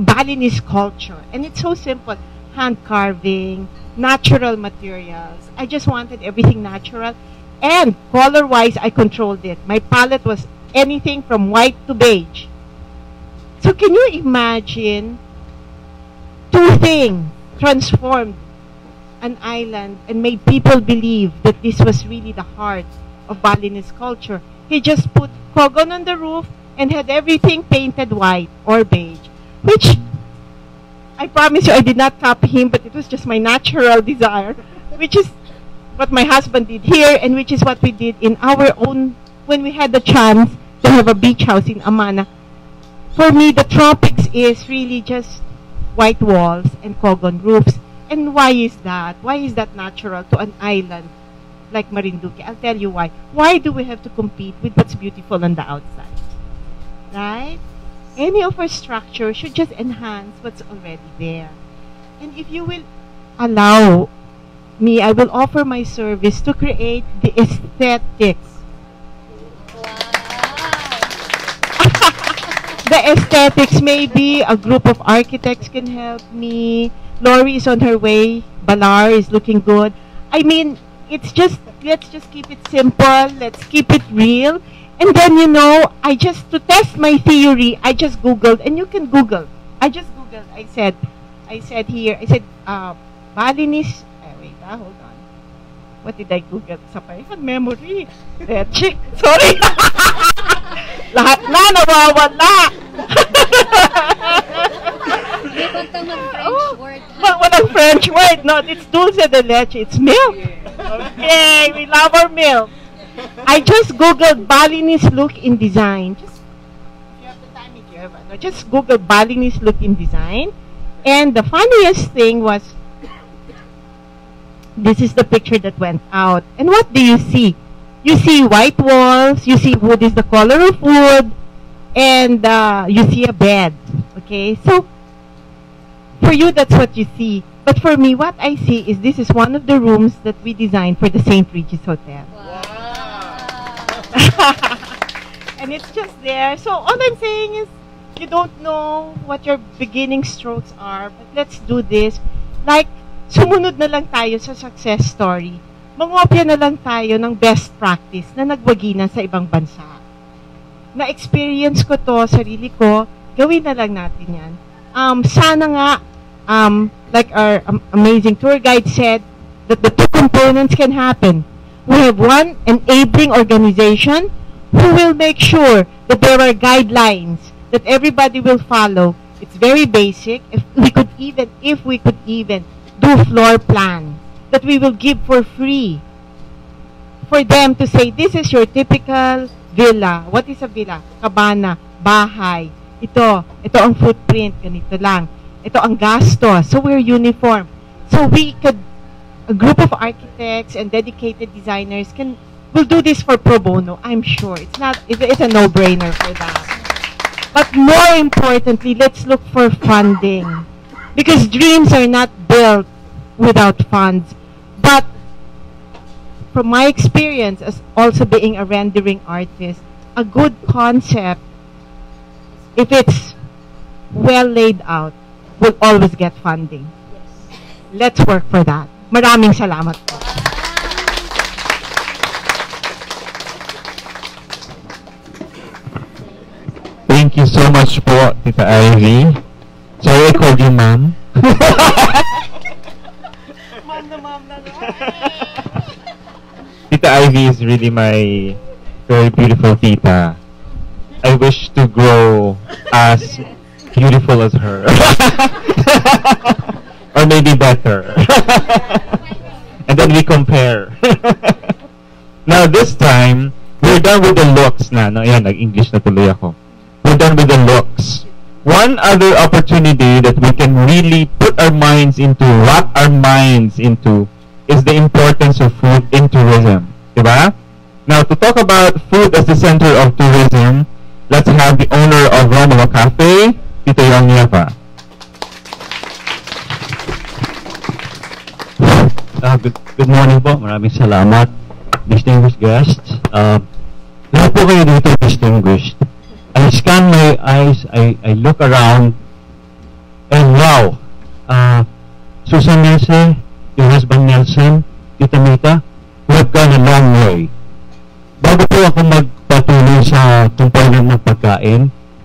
Balinese culture. And it's so simple. Hand carving, natural materials. I just wanted everything natural. And color-wise, I controlled it. My palette was anything from white to beige. So can you imagine two things transformed an island and made people believe that this was really the heart of Balinese culture? He just put kogon on the roof and had everything painted white or beige, which I promise you I did not copy him, but it was just my natural desire, which is what my husband did here and which is what we did in our own, when we had the chance to have a beach house in Amana. For me, the tropics is really just white walls and cogon roofs. And why is that? Why is that natural to an island like Marinduque? I'll tell you why. Why do we have to compete with what's beautiful on the outside? Right? Any of our structure should just enhance what's already there. And if you will allow me, I will offer my service to create the aesthetics. The aesthetics, maybe a group of architects can help me. Lori is on her way. Balar is looking good. I mean, it's just, let's just keep it simple. Let's keep it real. And then, you know, to test my theory, I just Googled, and you can Google. I just Googled. I said, Balinese, wait, hold on. What did I Google? Sa pa memory. Leche. Sorry. Lahat na nawawala. Walang French word. No, it's dulce de leche. It's milk. Okay, we love our milk. I just Googled Balinese look in design. Just, if you have the time, if you have, no, just Google Balinese look in design. And the funniest thing was, this is the picture that went out. And what do you see? You see white walls, you see wood is the color of wood, and you see a bed. Okay, so for you, that's what you see. But for me, what I see is this is one of the rooms that we designed for the St. Regis Hotel. Wow. And it's just there. So all I'm saying is, you don't know what your beginning strokes are, but let's do this. Like, sumunod na lang tayo sa success story. Mangopya na lang tayo ng best practice na nagwaginan sa ibang bansa. Na-experience ko to, sarili ko, gawin na lang natin yan. Sana nga, like our amazing tour guide said, that the two components can happen. We have one enabling organization who will make sure that there are guidelines that everybody will follow. It's very basic. If we could even do floor plan that we will give for free for them to say, this is your typical villa. What is a villa? Cabana, bahay. Ito ang footprint, ganito lang. Ito ang gastos. So we're uniform. So a group of architects and dedicated designers will do this for pro bono. I'm sure. It's a no-brainer for that. But more importantly, let's look for funding. Because dreams are not built without funds. But from my experience as also being a rendering artist, a good concept, if it's well laid out, will always get funding. Let's work for that. Maraming salamat po. Thank you so much po, Tita Ivy. Sorry, I called you ma'am. Tita Ivy is really my very beautiful tita. I wish to grow as beautiful as her. Or maybe better. And then we compare. Now this time, we're done with the looks na. No, yan, nag-English na tuloy ako. We're done with the looks. One other opportunity that we can really put our minds into, wrap our minds into, is the importance of food in tourism. Diba? Now, to talk about food as the center of tourism, let's have the owner of Romulo Cafe, Tito Yang Nieva. Good morning po. Maraming salamat. Distinguished guests. Lahat po kayo dito distinguished. I scan my eyes, I look around, and wow, Susan Nelson, your husband Nelson, Tita Mita, we have gone a long way. Bago po ako magpatuloy sa component ng pagkain,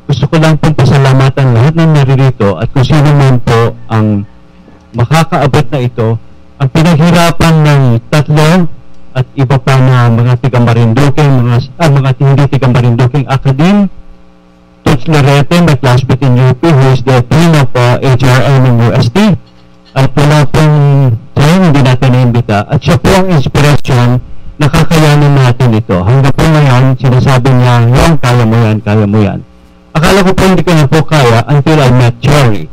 gusto ko lang pong pasalamatan lahat ng naririto at kung sino man po ang makakaabot na ito, ang pinaghirapan ng tatlo at iba pa na mga tiga-Marinduqueng, mga hindi tiga-Marinduqueng academe, Toots Lorete, my classmate in UP, who is the Dean of HRM in UST. At wala pong time, hindi natin naimbita. At siya po ang inspirasyon na kakayanin natin ito. Hanggang po ngayon, sinasabi niya, yan, kaya mo yan, kaya mo yan. Akala ko po hindi ko na po kaya until I met Cherry.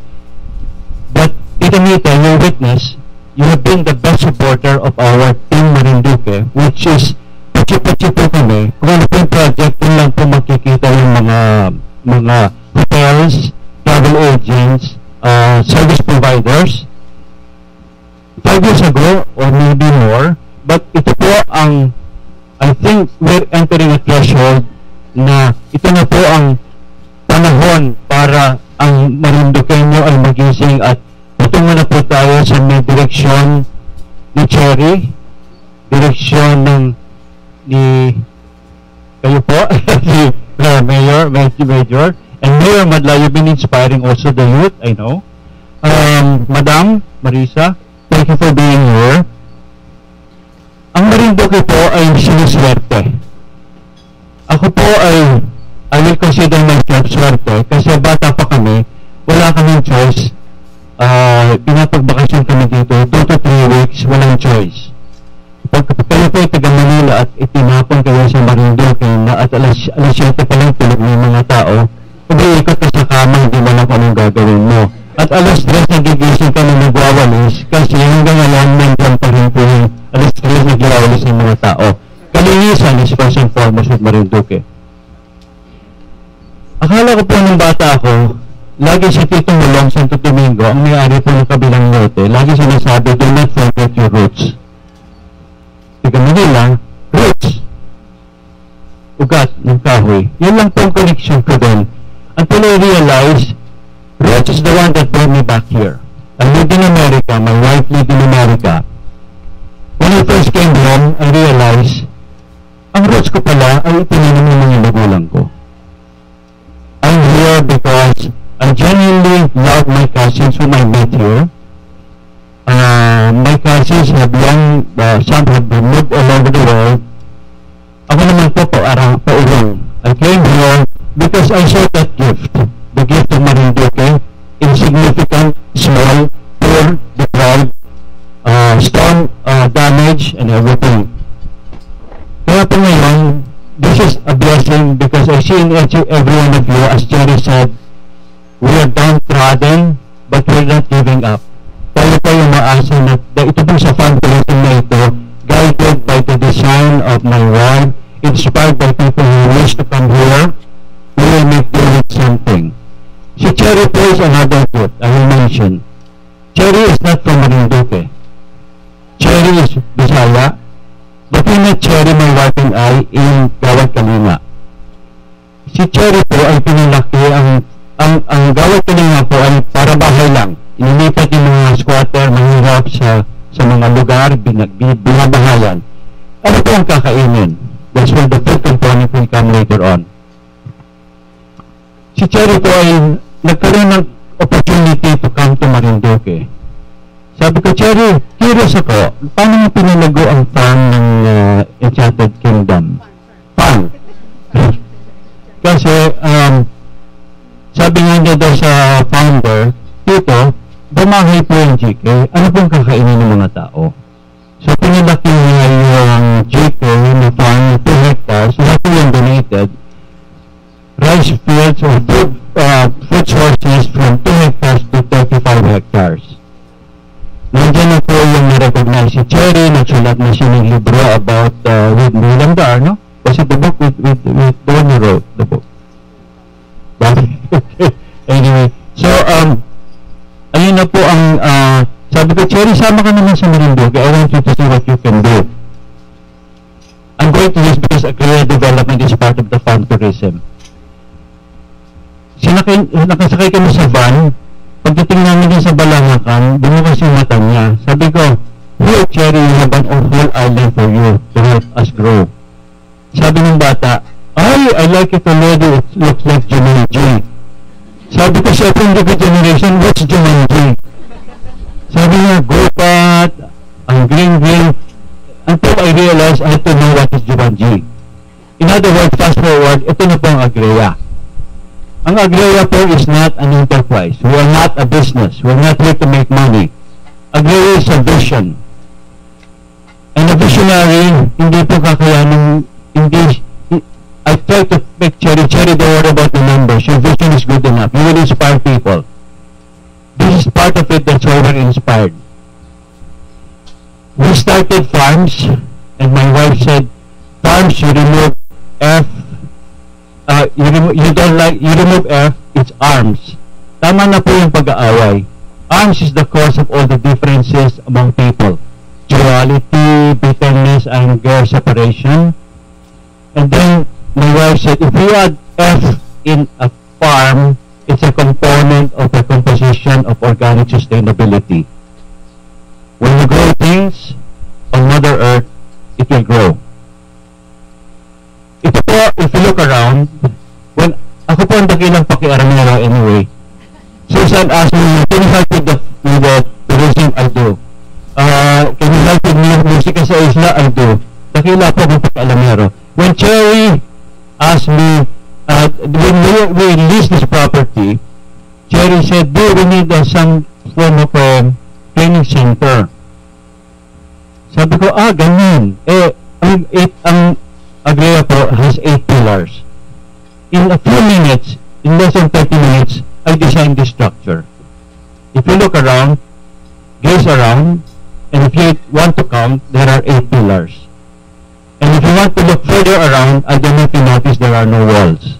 Tita Mita, your witness, you have been the best supporter of our Team Marinduque, which is pachi-pachi po kami. Kung ano po yung project, yun lang po makikita yung mga hotels, travel agents, service providers. 5 years ago, or maybe more, but ito po ang, I think we're entering a threshold na ito na po ang panahon para ang Marinduqueño ay magising at patungo na po tayo sa may direksyon ni Cherry, direksyon ng ni kayo po, si Mayor, and Mayor Madla, you've been inspiring also the youth, I know. Madam Marisa, thank you for being here. Ang Marinduque po ay sinuswerte. Ako po ay, I will consider myself swerte kasi bata pa kami, wala kaming choice. Pinapagbakasyon kami dito, 2 to 3 weeks, walang choice. Pag kayo po ay taga Manila at itinapon kayo sa Marinduque na at alas 7 pa lang tulog ng mga tao, umiikot ka sa kama, hindi mo lang anong gagawin mo. At alas 3 nagigising ka na nagwawalis kasi hanggang alam nandiyan pa rin po yung alas 3 nagwawalis ng mga tao. Kalinisan is first and foremost with Marinduque. Akala ko po nung bata ako, lagi si Tito Mulong Santo Domingo, ang may-ari po ng kabilang norte, lagi sinasabi, do not forget your roots. Tiga Manila, roots. Ugat ng kahoy. Yun lang po ang connection ko doon. Until I realized, roots is the one that brought me back here. I lived in America, my wife lived in America. When I first came home, I realized, ang roots ko pala ay itinanim ng mga magulang ko. I'm here because I genuinely love my cousins whom I met here. My cousins have some have been moved all over the world. Ako naman po paurong. I came here because I saw that gift. The gift of Marinduque, insignificant, small, poor, deprived, storm damage, and everything. Kaya po ngayon, this is a blessing because I see in every one of you, as Jerry said, we are downtrodden, but we're not giving up. Tayo po yung maasa na ito po sa fundraising na ito, guided by the design of my wife, inspired by people who wish to come here, we will make do with something. Si Cherry po is another group, I will mention. Cherry is not from Marinduque. Cherry is Bisaya. But we met Cherry, my wife and I, in Gawad Kalinga. Si Cherry po ay pinalaki, ang Gawad Kalinga po ay para bahay lang. Inilipat yung mga squatter, mahirap sa mga lugar, binabahayan. Ano po ang kakainin? That's where the food component will come later on. Si Cherry po ay nagkaroon ng opportunity to come to Marinduque. Sabi ko, Cherry, curious ako, paano mo pinalago ang farm ng Enchanted Kingdom? Farm. Kasi, sabi nga niya daw sa founder, Tito, bumahay po yung GK, ano pong kakainin ng mga tao? So, pinalaki niya yung GK na farm ng 2 hectares, lahat po yung donated, rice fields or food sources from 2 hectares to 35 hectares. Nandiyan na po yung na-recognize si Cherry, nagsulat na siya ng libro about with William Dar, no? Was it the book with the one who wrote the book? Anyway, so, ayun na po ang, sabi ko, Cherry, sama ka naman sa Marinduque. I want you to see what you can do. I'm going to use because career development is part of the farm tourism. Nakasakay kami sa van. Pagdating namin din sa Balangakan, bumukas yung mata niya. Sabi ko, here, Cherry, we have an whole island for you to help us grow. Sabi ng bata, I like it already. It looks like Jumanji. Sabi ko, sa yung generation, what's Jumanji? Sabi niya, Gopat, ang green. Until I realized I had to know what is Jumanji. In other words, fast forward, ito na po ang Agrea. Ang Agrea po is not an enterprise. We are not a business. We are not here to make money. Agrea is a vision. And a visionary, hindi po kakayanin, I try to make Cherry, don't worry about the numbers. Your vision is good enough. You will inspire people. This is part of it, that's why we're farms, you remove F. You remove F, it's arms. Tama na po yung pag-aaway. Arms is the cause of all the differences among people. Duality, bitterness, anger, separation. And then my wife said, if you add F in a farm, it's a component of the composition of organic sustainability. When you grow things on Mother Earth, it will grow. If you look around, when ako po ang dakilang pakiaramero anyway, Susan asked me, can you help with the tourism? I do. Can you help with music sa isla? I do. Dakila po ang pakiaramero. When Cherry asked me, when we leased this property, Cherry said, we need some form of training center. Sabi ko, ganyan. Ang Agrea po has 8 pillars. In a few minutes, in less than 30 minutes, I designed this structure. If you look around, gaze around, and if you want to count, there are 8 pillars. And if you want to look further around, I don't know if you notice there are no walls.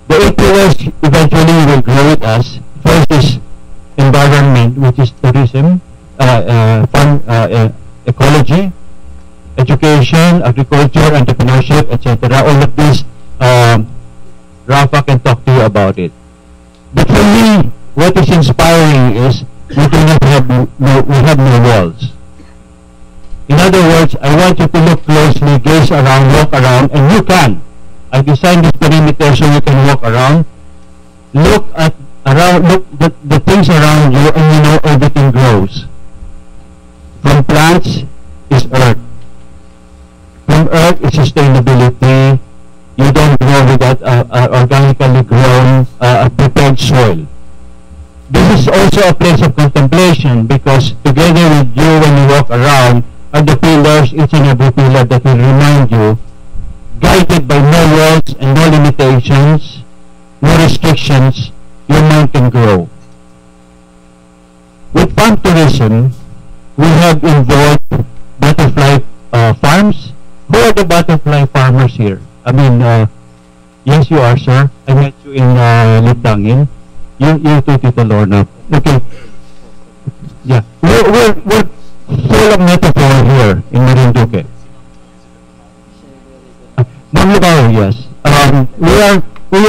The 8 pillars eventually will grow with us. First is environment, which is tourism, ecology, education, agriculture, entrepreneurship, etc. All of this, Rafa can talk to you about it. But for me, what is inspiring is we have no walls. In other words, I want you to look closely, gaze around, walk around, and you can. I designed this perimeter so you can walk around. Look at the things around you, and you know everything grows. From plants is earth. From earth is sustainability. You don't grow without organically grown, prepared soil. This is also a place of contemplation, because together with you when you walk around are the pillars, each and every pillar that will remind you, guided by no walls and no limitations, no restrictions, your mind can grow. With farm tourism, we have involved butterfly farms. Who are the butterfly farmers here? I mean, yes, you are, sir. I met you in Liptangin. You too, Tito Lorna. Okay. Yeah. We're full of metaphor here in Marinduque. Mamlubao, yes. We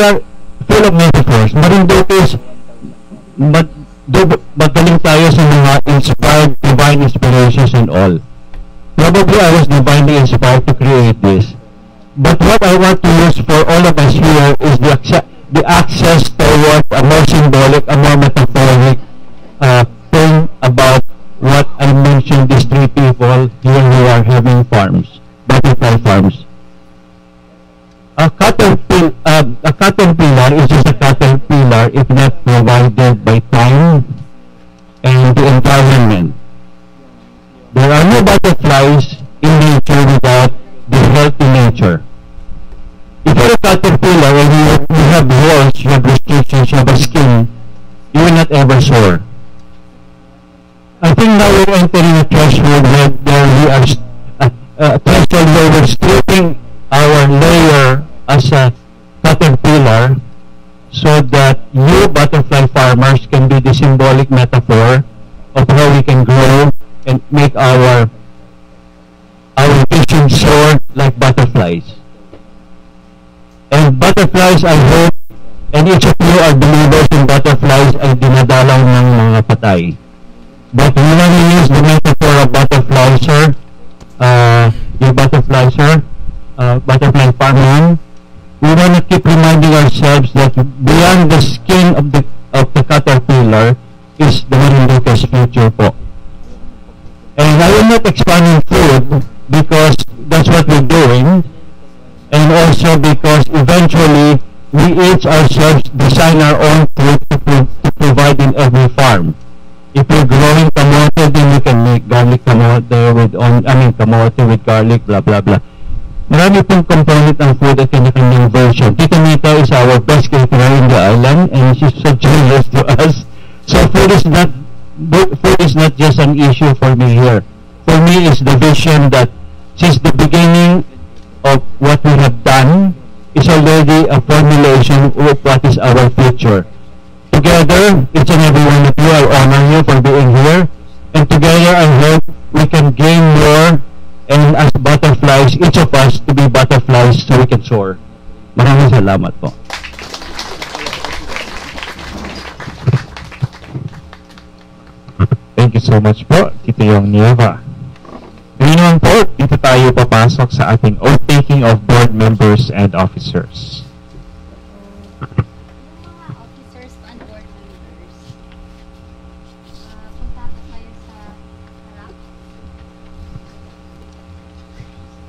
are full of metaphors. Marinduque is magaling tayo sa mga inspired, divine inspirations and all. Probably I was divinely inspired to create this. But what I want to use for all of us here is the access toward a more symbolic, a more metaphoric thing about what I mentioned, these 3 people here who are having farms, butterfly farms. A caterpillar is just a caterpillar if not provided by time and the environment. There are no butterflies in nature without the healthy nature. If you're a caterpillar and you have walls, you have restrictions, you have a skin, you will not ever soar. I think now we're entering a threshold where we are threshold where we're stripping our layer as a caterpillar so that you butterfly farmers can be the symbolic metaphor of how we can grow and make our vision soar like butterflies. And butterflies, I hope, and each of you are believers in butterflies, ay dinadalaw ng mga patay. But we want to use the metaphor of butterfly, sir. Yung butterfly, sir. Butterfly farming. We want to keep reminding ourselves that beyond the skin of the caterpillar is the Marinduque's future po. And I will not expand on food because that's what we're doing, and also because eventually we each ourselves design our own food to provide in every farm. If you're growing kamote, then you can make garlic kamote with kamote with garlic, blah blah blah. Marami pong component ng food at kanya-kanyang version. Tita Mita is our best caterer in the island, and she's so generous to us. So food is not just an issue for me here. For me, it's the vision that since the beginning of what we have done is already a formulation of what is our future. Together, each and every one of you, I honor you for being here. And together, I hope we can gain more, and as butterflies, each of us to be butterflies so we can soar. Maraming salamat po. Thank you so much po, Tito Yong Nieva. Ngayon naman po, dito tayo papasok sa ating oath-taking of board members and officers. Officers and board members. Punta po kayo sa harap.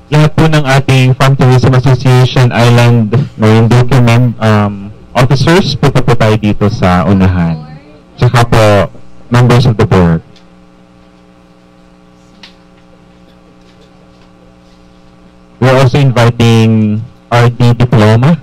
Lahat po ng ating Farm Tourism Association Island Marinduque officers, punta po tayo dito sa unahan. Tsaka po, members of the board. We're also inviting RD Diploma.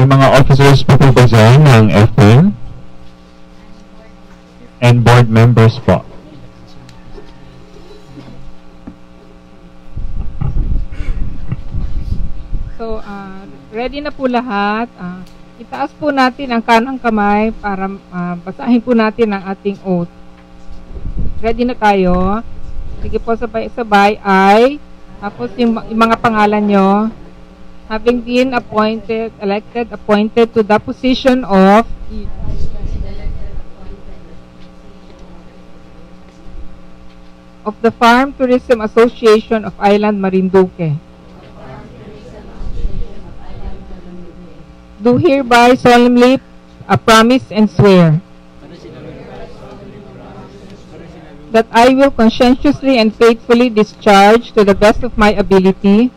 May mga officers po ba dyan ng FL? And board members po. So, ready na po lahat. Itaas po natin ang kanang kamay para basahin po natin ang ating oath. Ready na tayo? Sige po, sabay-sabay ay, tapos yung mga pangalan nyo, having been elected, appointed to the position of the Farm Tourism Association of Island Marinduque. Do hereby solemnly promise and swear that I will conscientiously and faithfully discharge to the best of my ability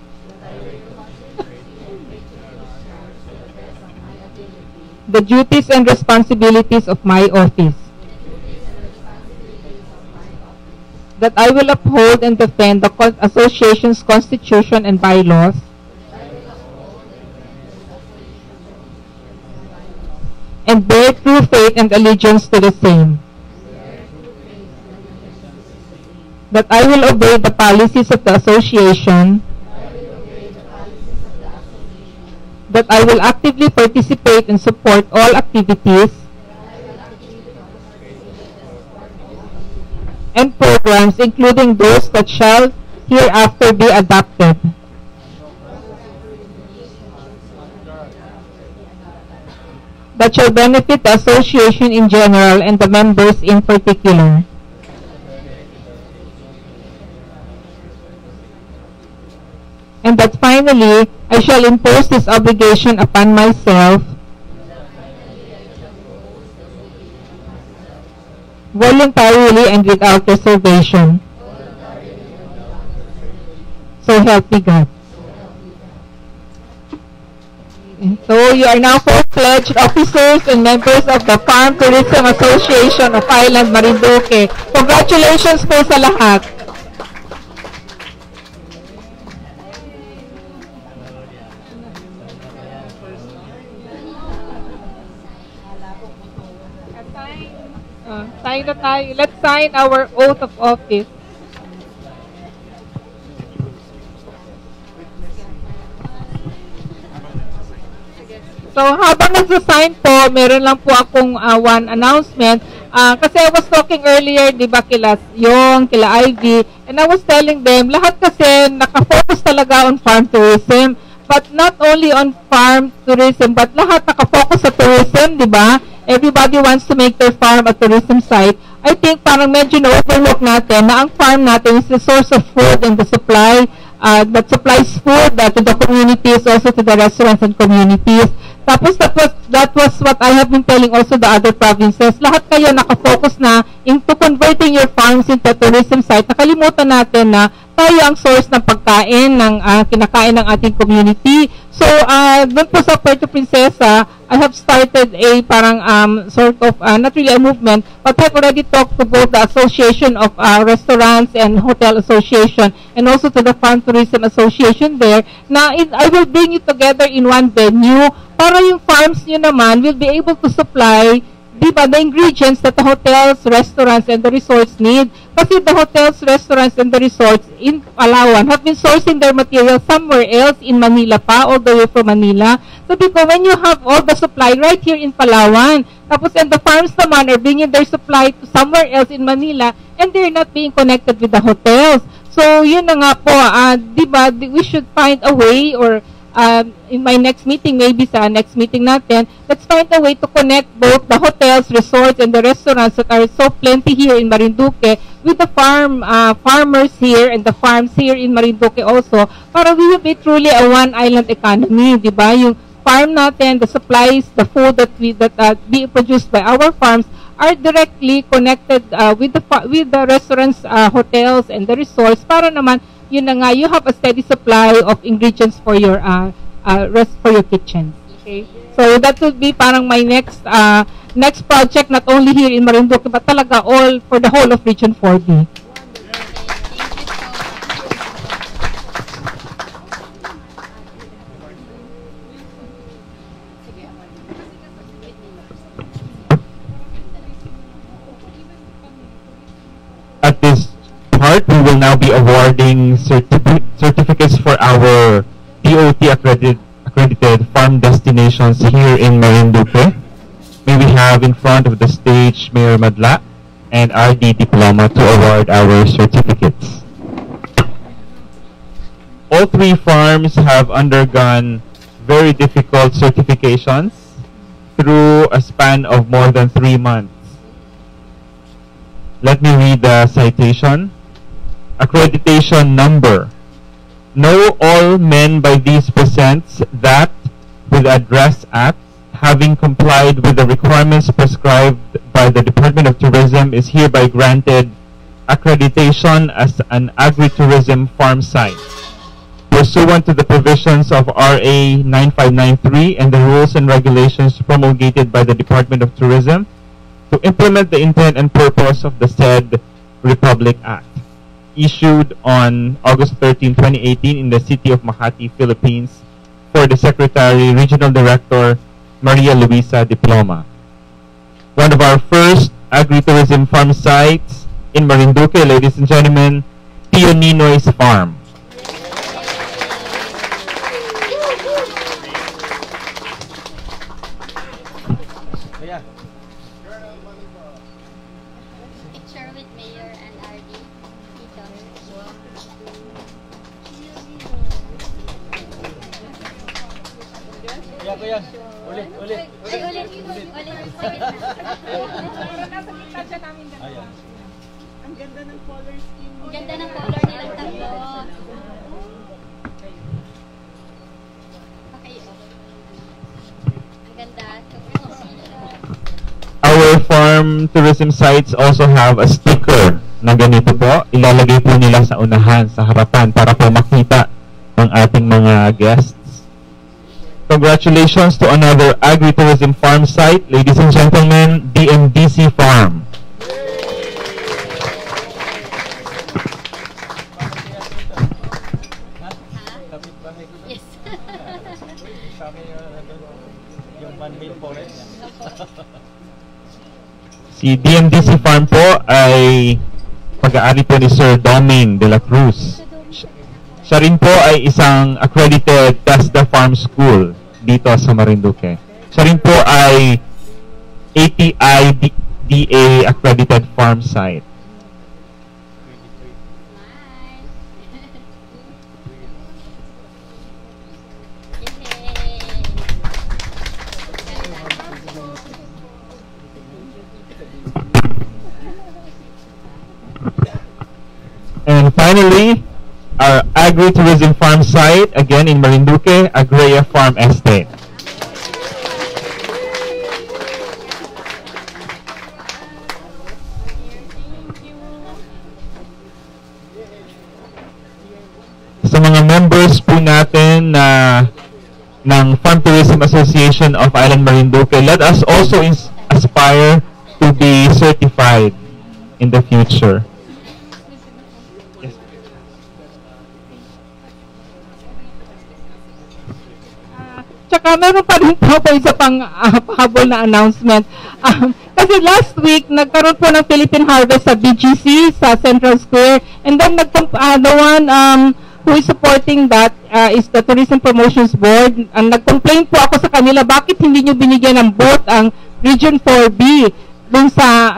the duties and responsibilities of my office, that I will uphold and defend the association's constitution and bylaws, and bear true faith and allegiance to the same, that I will obey the policies of the association, that I will actively participate and support all activities and programs, including those that shall hereafter be adopted, that shall benefit the association in general and the members in particular. And that finally, I shall impose this obligation upon myself voluntarily and without reservation. So help me God. And so you are now full-fledged officers and members of the Farm Tourism Association of Island Marinduque. Congratulations po sa lahat. Sign na tayo. Let's sign our oath of office. So, habang nagsasign po, meron lang po akong one announcement. Kasi I was talking earlier, di ba, kila Yung, kila Ivy, and I was telling them, lahat kasi nakafocus talaga on farm tourism. But not only on farm tourism, but lahat nakafocus sa tourism, di ba? Everybody wants to make their farm a tourism site. I think parang medyo na-overlook natin na ang farm natin is the source of food and the supply that supplies food to the communities, also to the restaurants and communities. Tapos that was what I have been telling also the other provinces. Lahat kayo nakafocus na into converting your farms into a tourism site. Nakalimutan natin na tayo ang source ng pagkain ng kinakain ng ating community. So, doon po sa Puerto Princesa, I have started a parang sort of, not really a movement, but I've already talked to both the Association of Restaurants and Hotel Association and also to the Farm Tourism Association there na I will bring you together in one venue para yung farms nyo naman will be able to supply the ingredients that the hotels, restaurants, and the resorts need. Kasi the hotels, restaurants, and the resorts in Palawan have been sourcing their material somewhere else in Manila pa, all the way from Manila. So because when you have all the supply right here in Palawan, tapos and the farms naman are bringing their supply to somewhere else in Manila, and they're not being connected with the hotels. So yun na nga po, we should find a way, or in my next meeting, maybe sa next meeting natin, let's find a way to connect both the hotels, resorts, and the restaurants that are so plenty here in Marinduque with the farmers here and the farms here in Marinduque also, para we will be truly a one-island economy, di ba? Yung farm natin, the supplies, the food that being produced by our farms are directly connected with the restaurants, hotels, and the resorts, para naman yun na nga, you have a steady supply of ingredients for your kitchen. Okay? So that would be parang my next project, not only here in Marinduque, but talaga all for the whole of Region 4B. At this part, we will now be awarding certificates for our DOT accredited farm destinations here in Marinduque. May we have in front of the stage Mayor Madla and RD Diploma to award our certificates. All three farms have undergone very difficult certifications through a span of more than 3 months. Let me read the citation. Accreditation number. Know all men by these presents that, with Address Act, having complied with the requirements prescribed by the Department of Tourism, is hereby granted accreditation as an agritourism farm site, pursuant to the provisions of RA 9593 and the rules and regulations promulgated by the Department of Tourism to implement the intent and purpose of the said Republic Act, issued on August 13, 2018 in the city of Makati, Philippines, for the Secretary, Regional Director, Maria Luisa Diploma. One of our first agritourism farm sites in Marinduque, ladies and gentlemen, Tio Ninoy's Farm. Picture with Mayor and RD. Kuya, ulit. Ay, ulit. Ayan. Ang ganda ng color scheme. Ang ganda ng color nilang tatlo. Okay. Ang ganda. Our farm tourism sites also have a sticker na ganito po. Ilalagay po nila sa unahan, sa harapan, para po makita ng ating mga guests. Congratulations to another agritourism farm site, ladies and gentlemen, DMDC Farm. Yes. Yung Manmade Forest. Si DMDC Farm po ay pag-aari po ni Sir Domin de la Cruz. Siya rin po ay isang accredited TESDA Farm School dito sa Marinduque. Siya rin po ay API DA accredited farm site. And finally, our agri-tourism farm site, again in Marinduque, Agrea Farm Estate. Sa mga members po natin ng Farm Tourism Association of Island Marinduque, let us also aspire to be certified in the future. Tsaka meron pa rin po isa pang pahabol na announcement. Kasi last week, nagkaroon po ng Philippine Harvest sa BGC, sa Central Square. And then, the one who is supporting that is the Tourism Promotions Board. Nag-complain po ako sa kanila, bakit hindi nyo binigyan ng booth ang Region 4B dun sa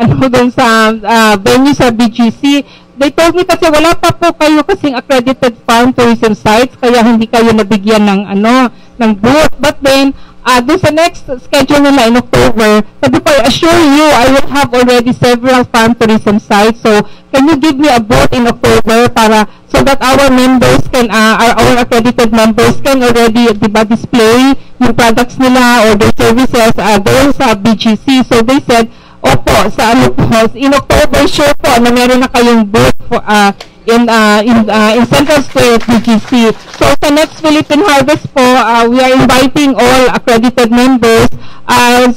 venue sa BGC. They told me kasi wala pa po kayo kasing accredited farm tourism sites, kaya hindi kayo nabigyan ng booth. But then, dun sa next schedule nila in October, sabi ko, I assure you, I will have already several farm tourism sites. So, can you give me a booth in October so that our members can, our accredited members can already, display yung products nila or their services doon sa BGC. So, they said, opo, in October, sure po na meron na kayong booth in Central Square at BGC. So sa next Philippine Harvest po, we are inviting all accredited members.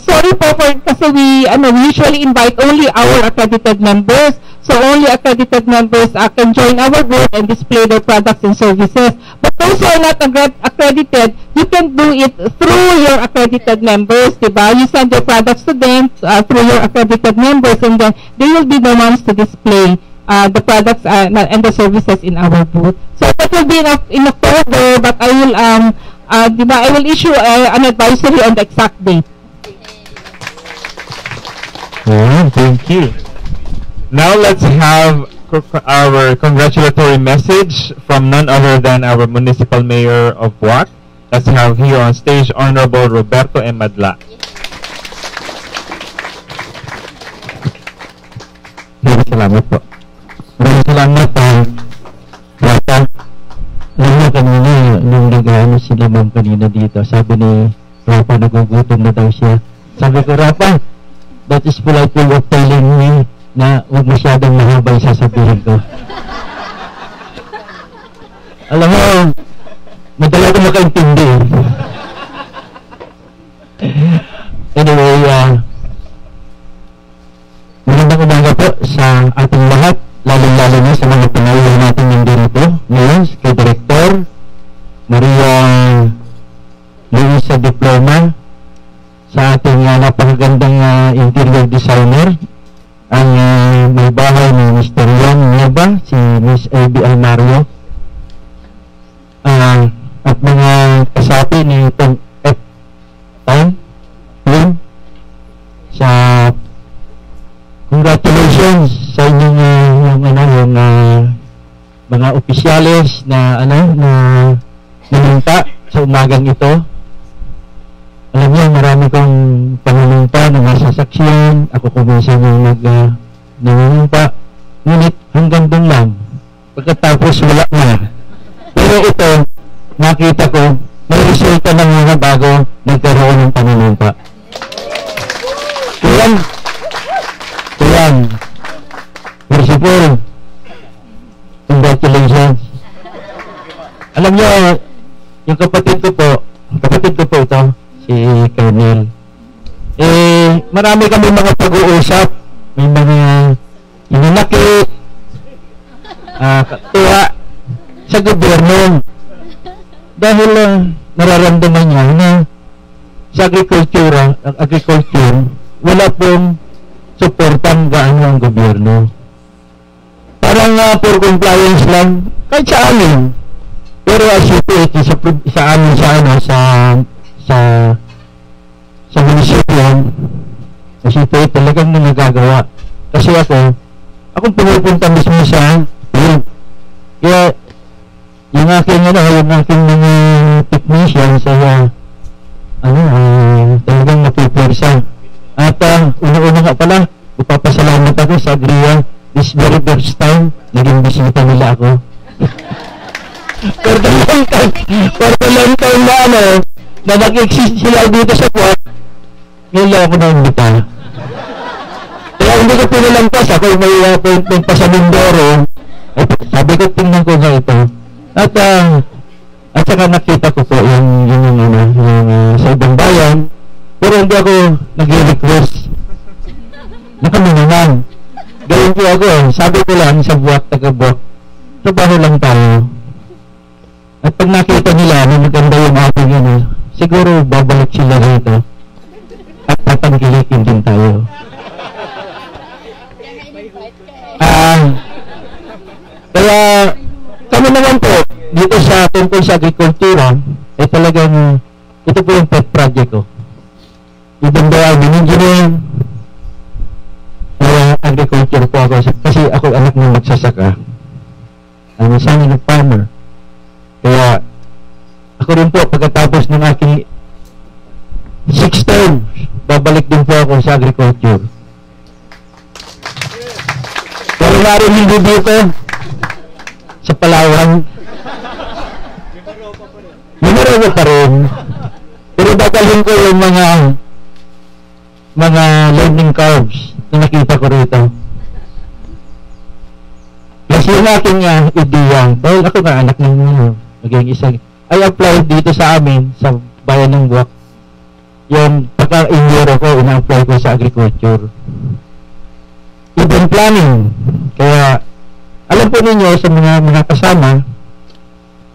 Sorry po kasi we usually invite only our accredited members. So only accredited members can join our booth and display their products and services. But those who are not accredited, you can do it through your accredited members, diba? You send your products to them through your accredited members, and then they will be the ones to display the products and the services in our booth. So that will be in October, but I will issue an advisory on the exact date. Thank you. Now let's have our congratulatory message from none other than our Municipal Mayor of Buwak. Let's have here on stage Honorable Roberto M. Madla. Salamat po. Salamat po. Alam mo kanina, nung nag-ano sila ma'am kanina dito, sabi ni Rafa, nagugutom na daw siya. Sabi ko, Rafa, that is polite way of telling me na huwag masyadong mahaba yung sasabihin ko. Alam mo, madala ko makaintindi. Anyway, magandang umaga po sa ating lahat, lalong-lalo na sa mga panayong natin nandito ngayon, kay Director Maria Luisa Diploma, sa ating napakagandang interior designer, ang may bahay ni Mr. Ron Nieva, si Miss A.B. Almario, at mga kasapi ni Tom F. Time sa congratulations sa inyong yung mga opisyales na nanunta sa umagang ito. Alam niyo, marami kong panununta na nasa saksyon. Ako kuminsan yung nanununta. Ngunit hanggang doon lang. Pagkatapos wala na. Pero ito, nakita ko, may resulta ng mga bago nagkaroon ng panununta. Tuyan. Merciful. Congratulations. Alam niyo, yung kapatid ko po ito, si Colonel. Marami kami mga pag-uusap. May mga inanaki, katuwa sa gobyerno. Dahil nararamdaman niya na sa agriculture, wala pong support compliance lang, kahit sa amin. Pero as you take, sa amin sa munisipyo, as you take, talagang nagagawa. Kasi akong pumupunta mismo sa field. Kaya, yung aking mga technician talagang napipwersa. At una-una nga pala, ipapasalamat ako sa Agria. This very first time, naging bisita nila ako. For the long time na nag-exist sila dito sa Puat, ngayon ako na-imbita. Kaya hindi ko pinalampas, ako may appointment pa sa Mindoro. Sabi ko, tingnan ko nga ito. At saka nakita ko po yung sa ibang bayan, pero hindi ako nag-request na kami naman. Gawin ko ako, sabi ko lang sa buwak, taga-buwak, trabaho lang tayo. At pag nakita nila na maganda yung ating siguro babalik sila rito at tatangkilikin din tayo. Kaya kami naman po dito sa tungkol sa agrikultura ay talagang ito po yung pet project ko. Even though I'm an engineer, agriculture po ako kasi ako anak ng magsasaka. I'm a son of a farmer. Kaya ako rin po pagkatapos ng aking 6 terms, babalik din po ako sa agriculture. Pero naroon hindi dito sa Palawan. Numero pa rin. Pero dadalhin ko yung mga learning curves na nakita ko rito. Kasi yung aking ideya, dahil ako nga anak ng maging isang, I applied dito sa amin, sa bayan ng Buwak. Yung pagka-ingero ko, ina-apply ko sa agriculture. Urban planning. Kaya, alam po ninyo sa mga kasama,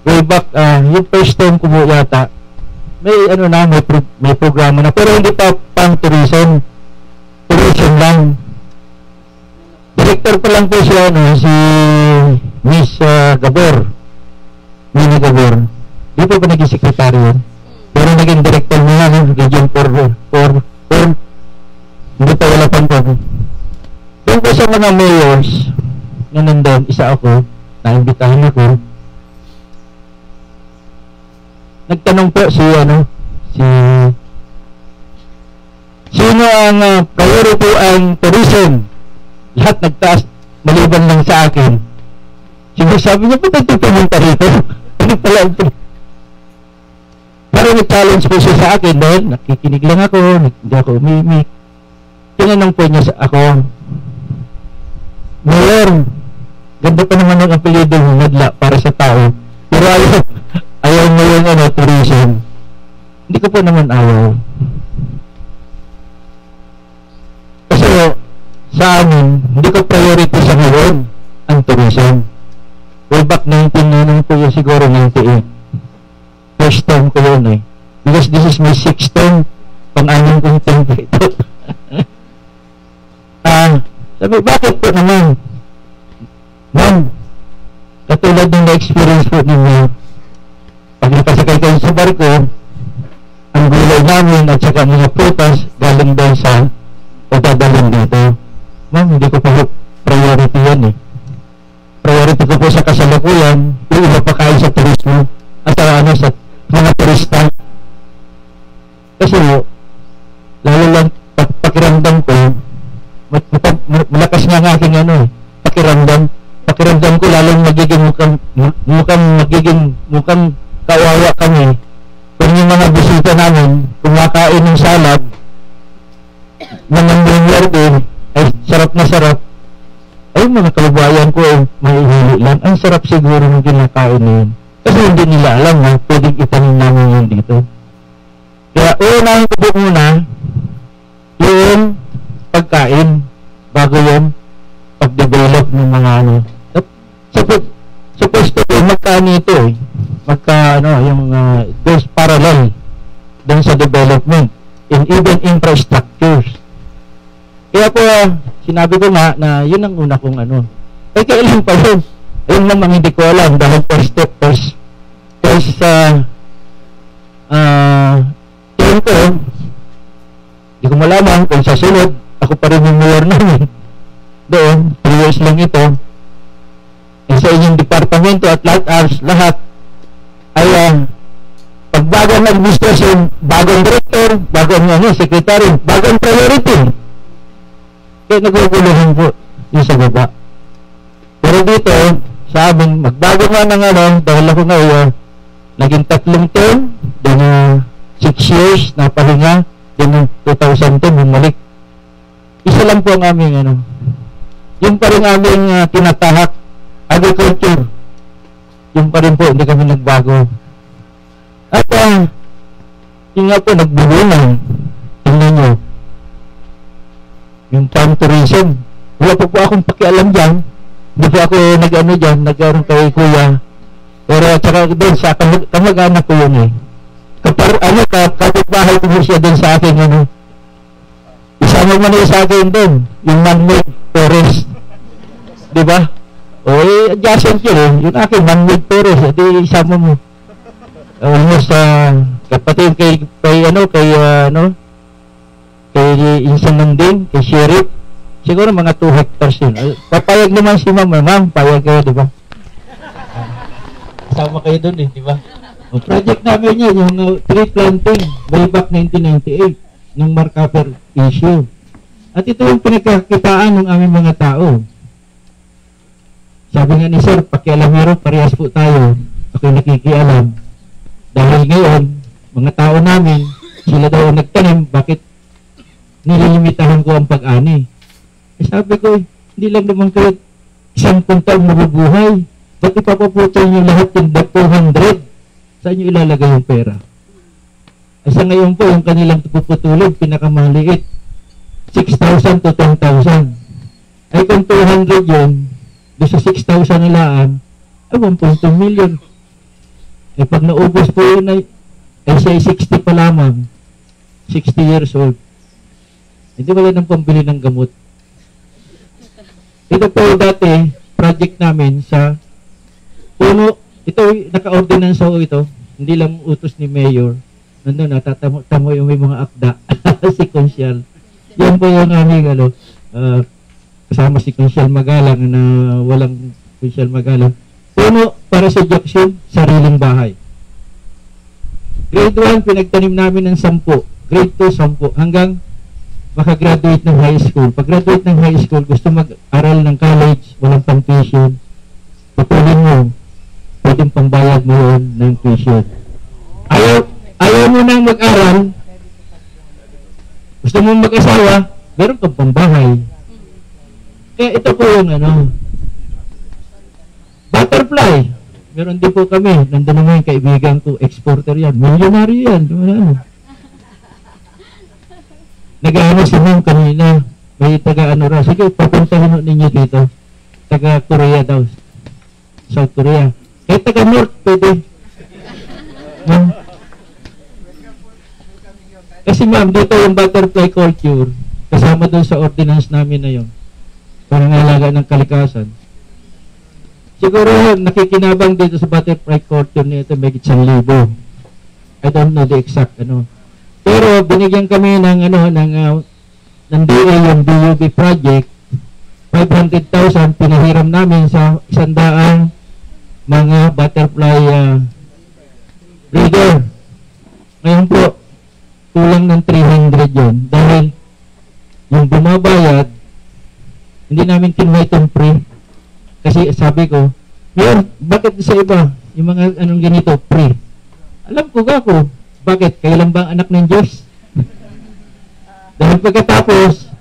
way back, yung first term ko mo yata, may programa na, pero hindi pa pang tourism. Tourism lang. Director pa lang po siya, si Miss Gabor. Mina Gabor. Di po pa naging sekretary yun. Pero naging director mo na, Region 4. Hindi pa wala pang po. Doon po sa mga mayors na nandun, isa ako, naimbitahan ako. Nagtanong po sino ang priority ang tourism? Lahat nagtaas, maliban lang sa akin. Sabi niya, ba't ito pumunta rito? Ano pala ito? Pero nag-challenge po siya sa akin dahil nakikinig lang ako, hindi ako umimik. Tinanong po niya sa ako, Mayor, ganda pa naman ang apelido ng Madla para sa tao. Pero ayaw mo yung tourism. Hindi ko po naman ayaw. Kasi sa amin, hindi ko priority sa ngayon ang tourism. Way back 1999 po yun, siguro 98. First term ko yun because this is my 6th term, pang-anim kong term po ito. Sabi, bakit po naman? Ma'am, katulad ng na-experience po ninyo, pag napasakay kayo sa barko, ang gulay namin at saka mga prutas galing doon sa dadalhin dito. Ma'am, hindi ko pa priority yan Priority ko po sa kasalukuyan, yung iba pa kayo sa turismo at sa mga turista. Kasi lalo lang pakiramdam ko, malakas nga ang aking pakiramdam ko lalong mukhang kawawa kami kung yung mga bisita namin kumakain ng salad na nandun din ay sarap na sarap. Ay mga kababayan ko may ihili lang, ang sarap siguro ng kinakain na yun kasi hindi nila alam na pwedeng itanim namin yun dito. Kaya unahin ko po muna yung pagkain bago yung pag-develop ng mga supposed to be magkano ito yung there's parallel dun sa development and even infrastructures. Kaya po sinabi ko nga na yun ang una kong kailan pa yun Ayun naman hindi ko alam dahil first term ko, hindi ko malaman kung sa sunod, ako pa rin yung mayor namin. Doon, 3 years lang ito. And sa inyong departamento at lahat ay pagbagong administration, bagong director, bagong secretary, bagong priority. Kaya naguguluhan po yung sa baba. Pero dito, sa amin, magbago nga ng dahil ako ngayon, naging 3 term, then 6 years na pahinga, then 2010, bumalik. Isa lang po ang aming yung pa rin aming tinatahak, agriculture. Yung pa rin po, hindi kami nagbago. At yung nga po, nagbubunang. Tingnan nyo. Yung farm tourism. Wala po akong pakialam dyan. Hindi po ako dyan, nag-ano kay kuya. Pero at saka doon, sa kamag-anak ko yun eh. Kapitbahay ko siya doon sa akin, isama mo na sa akin doon, yung man-made forest. Diba? O adjacent yun eh, yung akin man-made forest, di isama mo. Almost, kapatid kay Insan Nanding, kay Sheriff, siguro mga 2 hectares yun. Papayag naman si ma'am, payag kayo, diba? Kasama kayo doon eh, diba? O project namin yun, yung tree planting, way back 1998, ng Marcaper issue. At ito yung pinagkakitaan ng aming mga tao. Sabi nga ni Sir, pakialamero, parehas po tayo. Ako'y nakikialam. Dahil ngayon, mga tao namin, sila daw ang nagtanim, bakit nililimitahan ko ang pag-ani? Sabi ko, hindi lang naman kayo 10 kuntal mabubuhay. Ba't ipapaputol nyo lahat yung 200? Saan nyo ilalagay yung pera? Sa ngayon po, yung kanilang puputulog, pinakamaliit, 6,000 to 10,000. Ay kung 200 yun, doon sa 6,000 nilaan, ay 1.2 million. Eh pag naubos po yun ay siya 60 pa lamang, 60 years old. Hindi wala nang pambili ng gamot. Ito po dati, project namin sa puno, ito, naka-ordinance ho ito, hindi lang utos ni Mayor. Nandun, natatamo yung may mga akda, sequential. Yan po yung aming, kasama sequential magalang na walang sequential magalang. Puno, para sa Jackson, sariling bahay. Grade 1, pinagtanim namin ng 10. Grade 2, 10. Hanggang makagraduate ng high school. Pag graduate ng high school, gusto mag-aral ng college, walang pang-tuition, pupulin mo, pwedeng pambayad mo yun ng tuition. Ayaw mo nang mag-aral, gusto mo mag-asawa, meron kang pambahay. Kaya ito po yung butterfly. Meron din po kami, nandun naman yung kaibigan ko, exporter yan, milyonaryo yan. Nag-ano si ma'am kanina, may taga-ano ra, sige, papuntahin ninyo dito, taga-Korea daw, South Korea. Kahit taga-North, pwede. Ma'am. Kasi ma'am, dito yung butterfly culture, kasama doon sa ordinance namin na yun, pangangalaga ng kalikasan. Siguro nakikinabang dito sa butterfly culture nito, may 1,000. I don't know the exact Pero binigyan kami ng ng DA, yung DUB project, 500,000 pinahiram namin sa 100 mga butterfly breeder. Ngayon po, kulang ng 300 yun. Dahil yung bumabayad, hindi namin kinuha itong free. Kasi sabi ko, yun, bakit sa iba, yung mga ganito, free? Alam ko ako, bakit? Kailan ba ang anak ng Diyos? Dahil pagkatapos,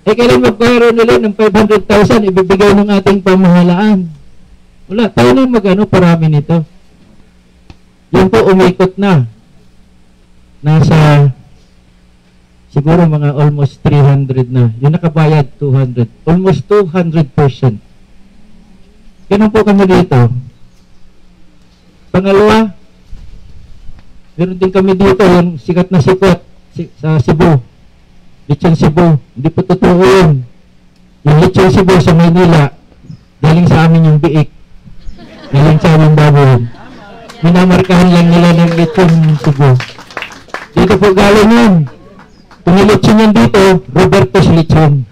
kailan magkaroon nila ng 500,000 ibibigay ng ating pamahalaan? Wala, tayo na parami nito. Yung po umikot na. Nasa, siguro mga almost 300 na. Yung nakabayad, 200. Almost 200%. Ganun po kami dito. Pangalawa, meron din kami dito, yung sikat na sikat sa Cebu. Lechon Cebu. Hindi po totoo yun. Yung Lechon Cebu sa Manila, galing sa amin yung biik. Galing sa aming baboy. Minamarkahan lang nila ng lechon Cebu. Dito po galing yun. Kung yung lechon yan dito, Roberto's lechon.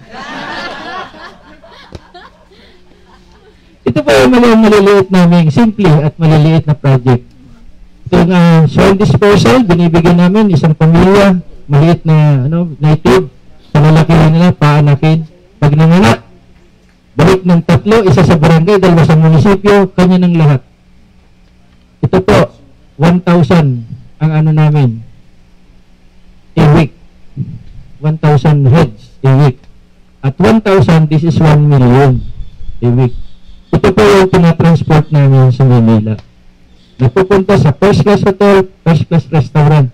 Ito po yung maliliit namin, simple at maliliit na project. Itong soil disposal, binibigyan namin isang pamilya, maliit na native, palalaki nila, paanakin. Pag nanganak, balik ng 3, isa sa barangay, 2 sa munisipyo, kanya ng lahat. Ito po, 1,000 ang namin, a week. 1,000 heads a week. At 1,000, this is 1 million a week. Ito po yung pinatransport namin sa Manila. Napupunta sa first class hotel, first class restaurant.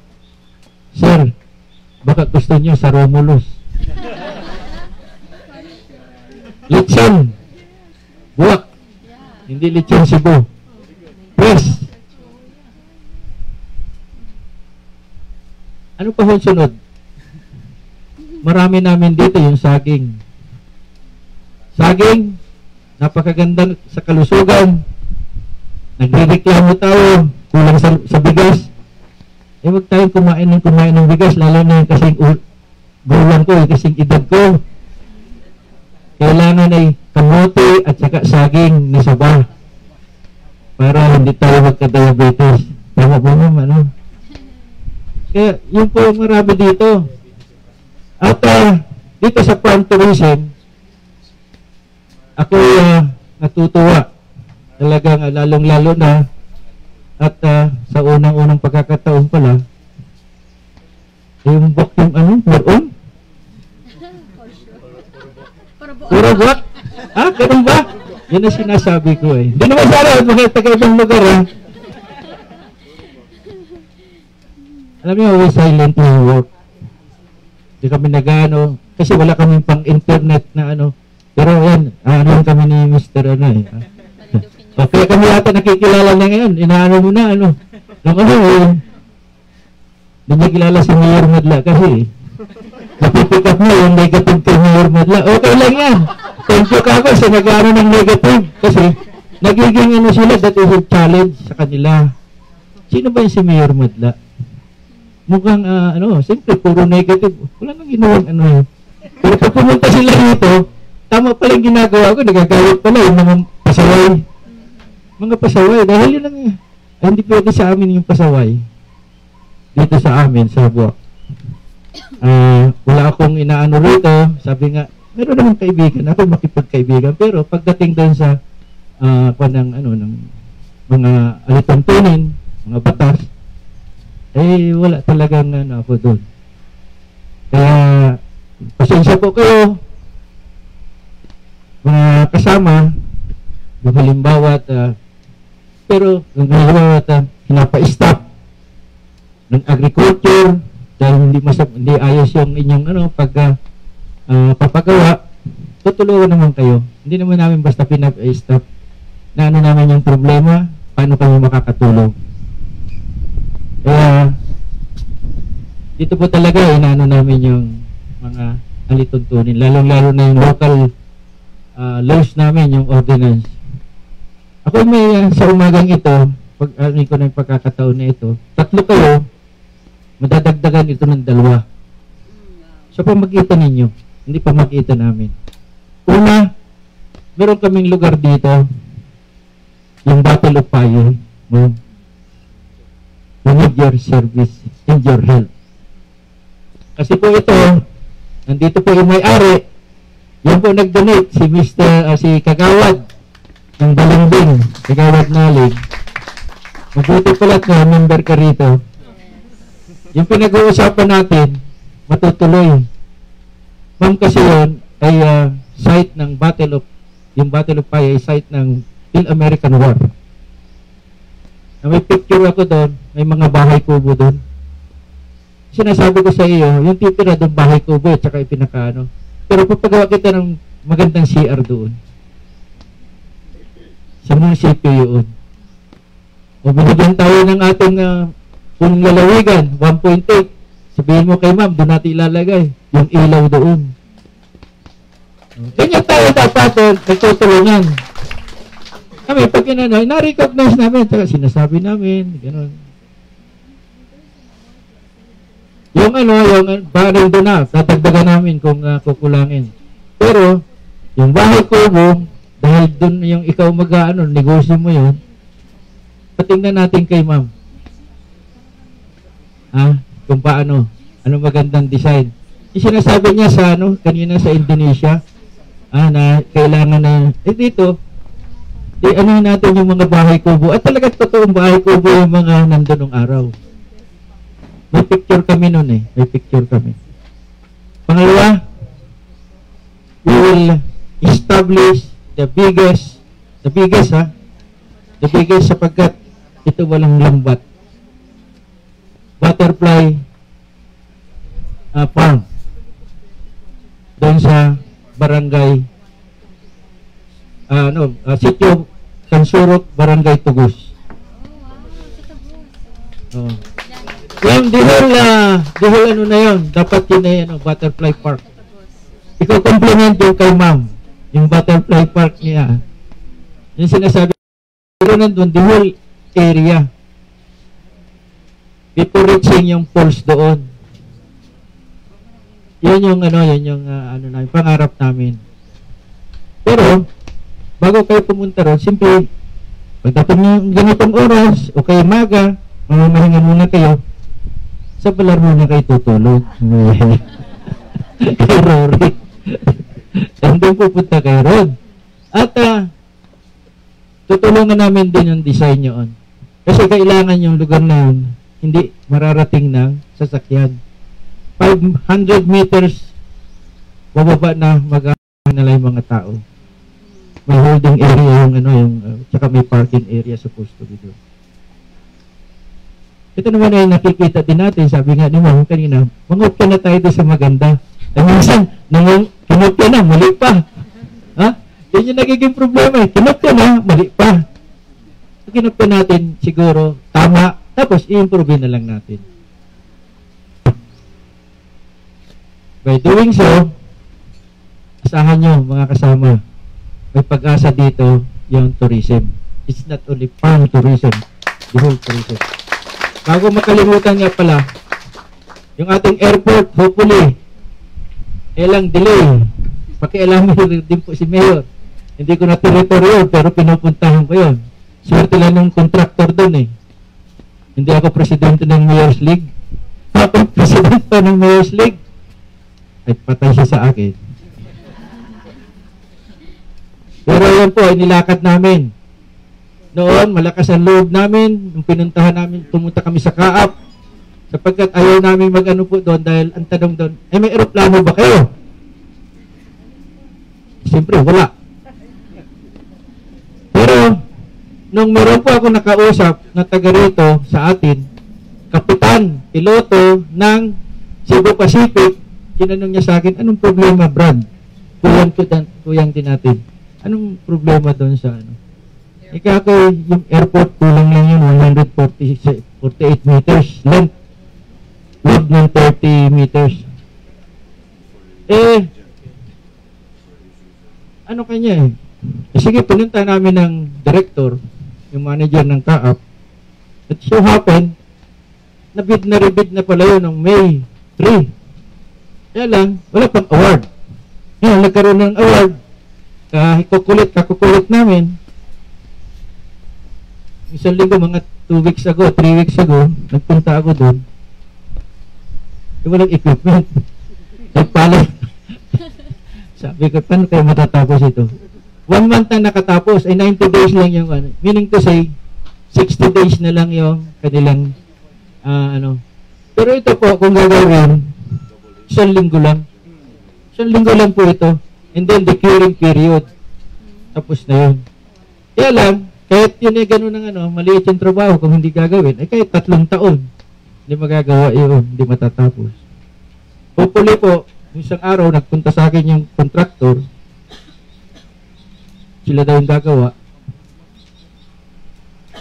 Sir, baka gusto niyo sa Romulus. Lechon. Buwak. Hindi lechon Cebu. Press. Ano pa yung sunod? Marami namin dito yung saging. Saging, napakaganda sa kalusugan. Nagrereklamo tayo, kulang sa bigas. Huwag tayong kumain ng bigas, lalo na kasing gulang ko, kasing edad ko. Kailangan ay kamote at saka saging na saba para hindi tayo magka-diabetes. Tama po naman, Kaya yun po marami dito. At dito sa farm tourism, ako natutuwa. Talagang lalong-lalo na at sa unang-unang pagkakataon pala yung book yung meron? Puro book? Ganun ba? Yan ang sinasabi ko Hindi naman sana mga taga-ibang lugar Alam niyo, we silently work. Hindi kami nag-ano kasi wala kami pang internet na pero yan, kami ni Mr. Kaya kami yata nakikilala na ngayon. Inaano mo na, hindi niya kilala si Mayor Madla kasi napipick up mo yung negative kay Mayor Madla. Okay lang yan. Thank you kako sa nag-ano ng negative kasi nagiging sila, that is a challenge sa kanila. Sino ba yung si Mayor Madla? Mukhang, siyempre, puro negative. Wala nang ginawang Pero pag pumunta sila dito, tama pala yung ginagawa ko, nagagawit pala yung mga pasaway. Mga pasaway, dahil yun hindi pwede sa amin yung pasaway. Dito sa amin, sa Buwak. Wala akong inaano rito, sabi nga, meron naman kaibigan, ako makipagkaibigan, pero pagdating doon sa, ng mga alituntunin, mga batas, wala talagang ako doon. Kaya, pasensya po kayo, mga kasama, yung halimbawa pero yung halimbawa pinapa-stop ng agriculture dahil hindi ayos yung inyong papagawa, tutulungan naman kayo. Hindi naman namin basta pinapa-stop na namin yung problema, paano kami makakatulong. Kaya dito po talaga namin yung mga alituntunin, lalong-lalo na yung local laws namin, yung ordinance. Ako may sa umagang ito, pag-amin ko na yung pagkakataon na ito, 3 kayo, madadagdagan ito ng 2. So pamagitan ninyo, hindi pamagitan namin. Una, meron kaming lugar dito, yung Battle of Fire. We need your service and your help. Kasi po ito, nandito po yung may-ari, yan po nag-donate si Kagawad ng Balingbing, Kagawad Nalig. Mabuti pala na member ka rito. Yung pinag-uusapan natin, matutuloy. Ma'am, kasi yun ay site ng yung Battle of Fire ay site ng Phil-American War. May picture ako doon, may mga bahay kubo doon. Sinasabi ko sa iyo, yung titira doon bahay kubo at saka ipinakaano. Pero papagawa kita ng magandang CR doon. Sa munisipyo yun. O binigyan tayo ng ating punong lalawigan, 1.8. Sabihin mo kay ma'am, doon natin ilalagay yung ilaw doon. Ganyan tayo dapat, nagtutulungan. Kami, pag na-recognize namin, tsaka sinasabi namin, gano'n. Yung parang doon na, tatagdagan namin kung kukulangin. Pero, yung bahay kubo, dahil doon yung ikaw negosyo mo yun, patingnan natin kay ma'am. Kung paano, magandang design. Yung sinasabi niya sa kanina sa Indonesia, na kailangan na, dito, natin yung mga bahay kubo. At talagang totoong bahay kubo yung mga nandun ng araw. May picture kami nun May picture kami. Pangalawa, we will establish the biggest sapagkat ito walang lambat. Butterfly farm. Doon sa barangay Sitio Kansurok, Barangay Tugos. Yung dihol na yun, dapat yun butterfly park. Iko-compliment yung kay ma'am, yung butterfly park niya. Yung sinasabi, pero nandun, dihol area. Before reaching yung falls doon. Yun yung pangarap namin. Pero, bago kayo pumunta ron, simple, pagdating ng ganitong oras, o kayo maga, mamamahinga muna kayo, sa balar muna kayo tutulog. Kay Rory. Sandang pupunta kay Rod. At, tutulungan namin din yung design yun. Kasi kailangan yung lugar na yun, hindi mararating ng sasakyan. 500 meters, bababa na mag-analay mga tao. May holding area tsaka may parking area supposed to be doon. Ito naman ay nakikita din natin, sabi nga ni Ma'am kanina, mangopya na tayo doon sa maganda. Ay minsan, kinopya na, mali pa. Yan yung nagiging problema kinopya na, mali pa. Kinopya natin siguro, tama, tapos i-improve na lang natin. By doing so, asahan nyo mga kasama, may pag-asa dito yung tourism. It's not only farm tourism, the whole tourism. Bago makalimutan nga pala, yung ating airport, hopefully, lang delay. Pakialaman din po si Mayor. Hindi ko na teritoryo, pero pinupuntahan ko yun. Swerte lang ng contractor doon Hindi ako presidente ng Mayor's League. Ako presidente ng Mayor's League. Ay patay siya sa akin. Pero yan po ay nilakad namin. Noon, malakas ang loob namin. Nung pinuntahan namin, pumunta kami sa Kaap. Sapagkat ayaw namin po doon dahil ang tanong doon, may aeroplano ba kayo? Siyempre, wala. Pero, nung meron po ako nakausap na taga rito sa atin, kapitan, piloto ng Cebu Pacific, tinanong niya sa akin, anong problema, Brad? Kuyang din natin. Anong problema doon sa Ika ko, yung airport, kulang lang yun, 148 meters length. Width ng 30 meters. Ano kanya sige, pinunta namin ng director, yung manager ng Kaap. At so happen, nabid na pala yun ng May 3. Kaya lang, wala pang award. Ngayon, nagkaroon ng award. Kakukulit namin. Isang linggo, mga 2 weeks ago, 3 weeks ago, nagpunta ako doon. Walang equipment. Nagpala. Sabi ko, paano kayo matatapos ito? 1 month na nakatapos, ay 90 days lang yung meaning to say, 60 days na lang yung kanilang Pero ito po, kung gagawin, 1 linggo lang. 1 linggo lang po ito. And then the curing period. Tapos na yun. Kaya lang, kahit yun ganun ng maliit yung trabaho kung hindi gagawin, ay kahit 3 taon, hindi magagawa yun, hindi matatapos. Hopefully po, isang araw, nagpunta sa akin yung contractor, sila daw yung gagawa.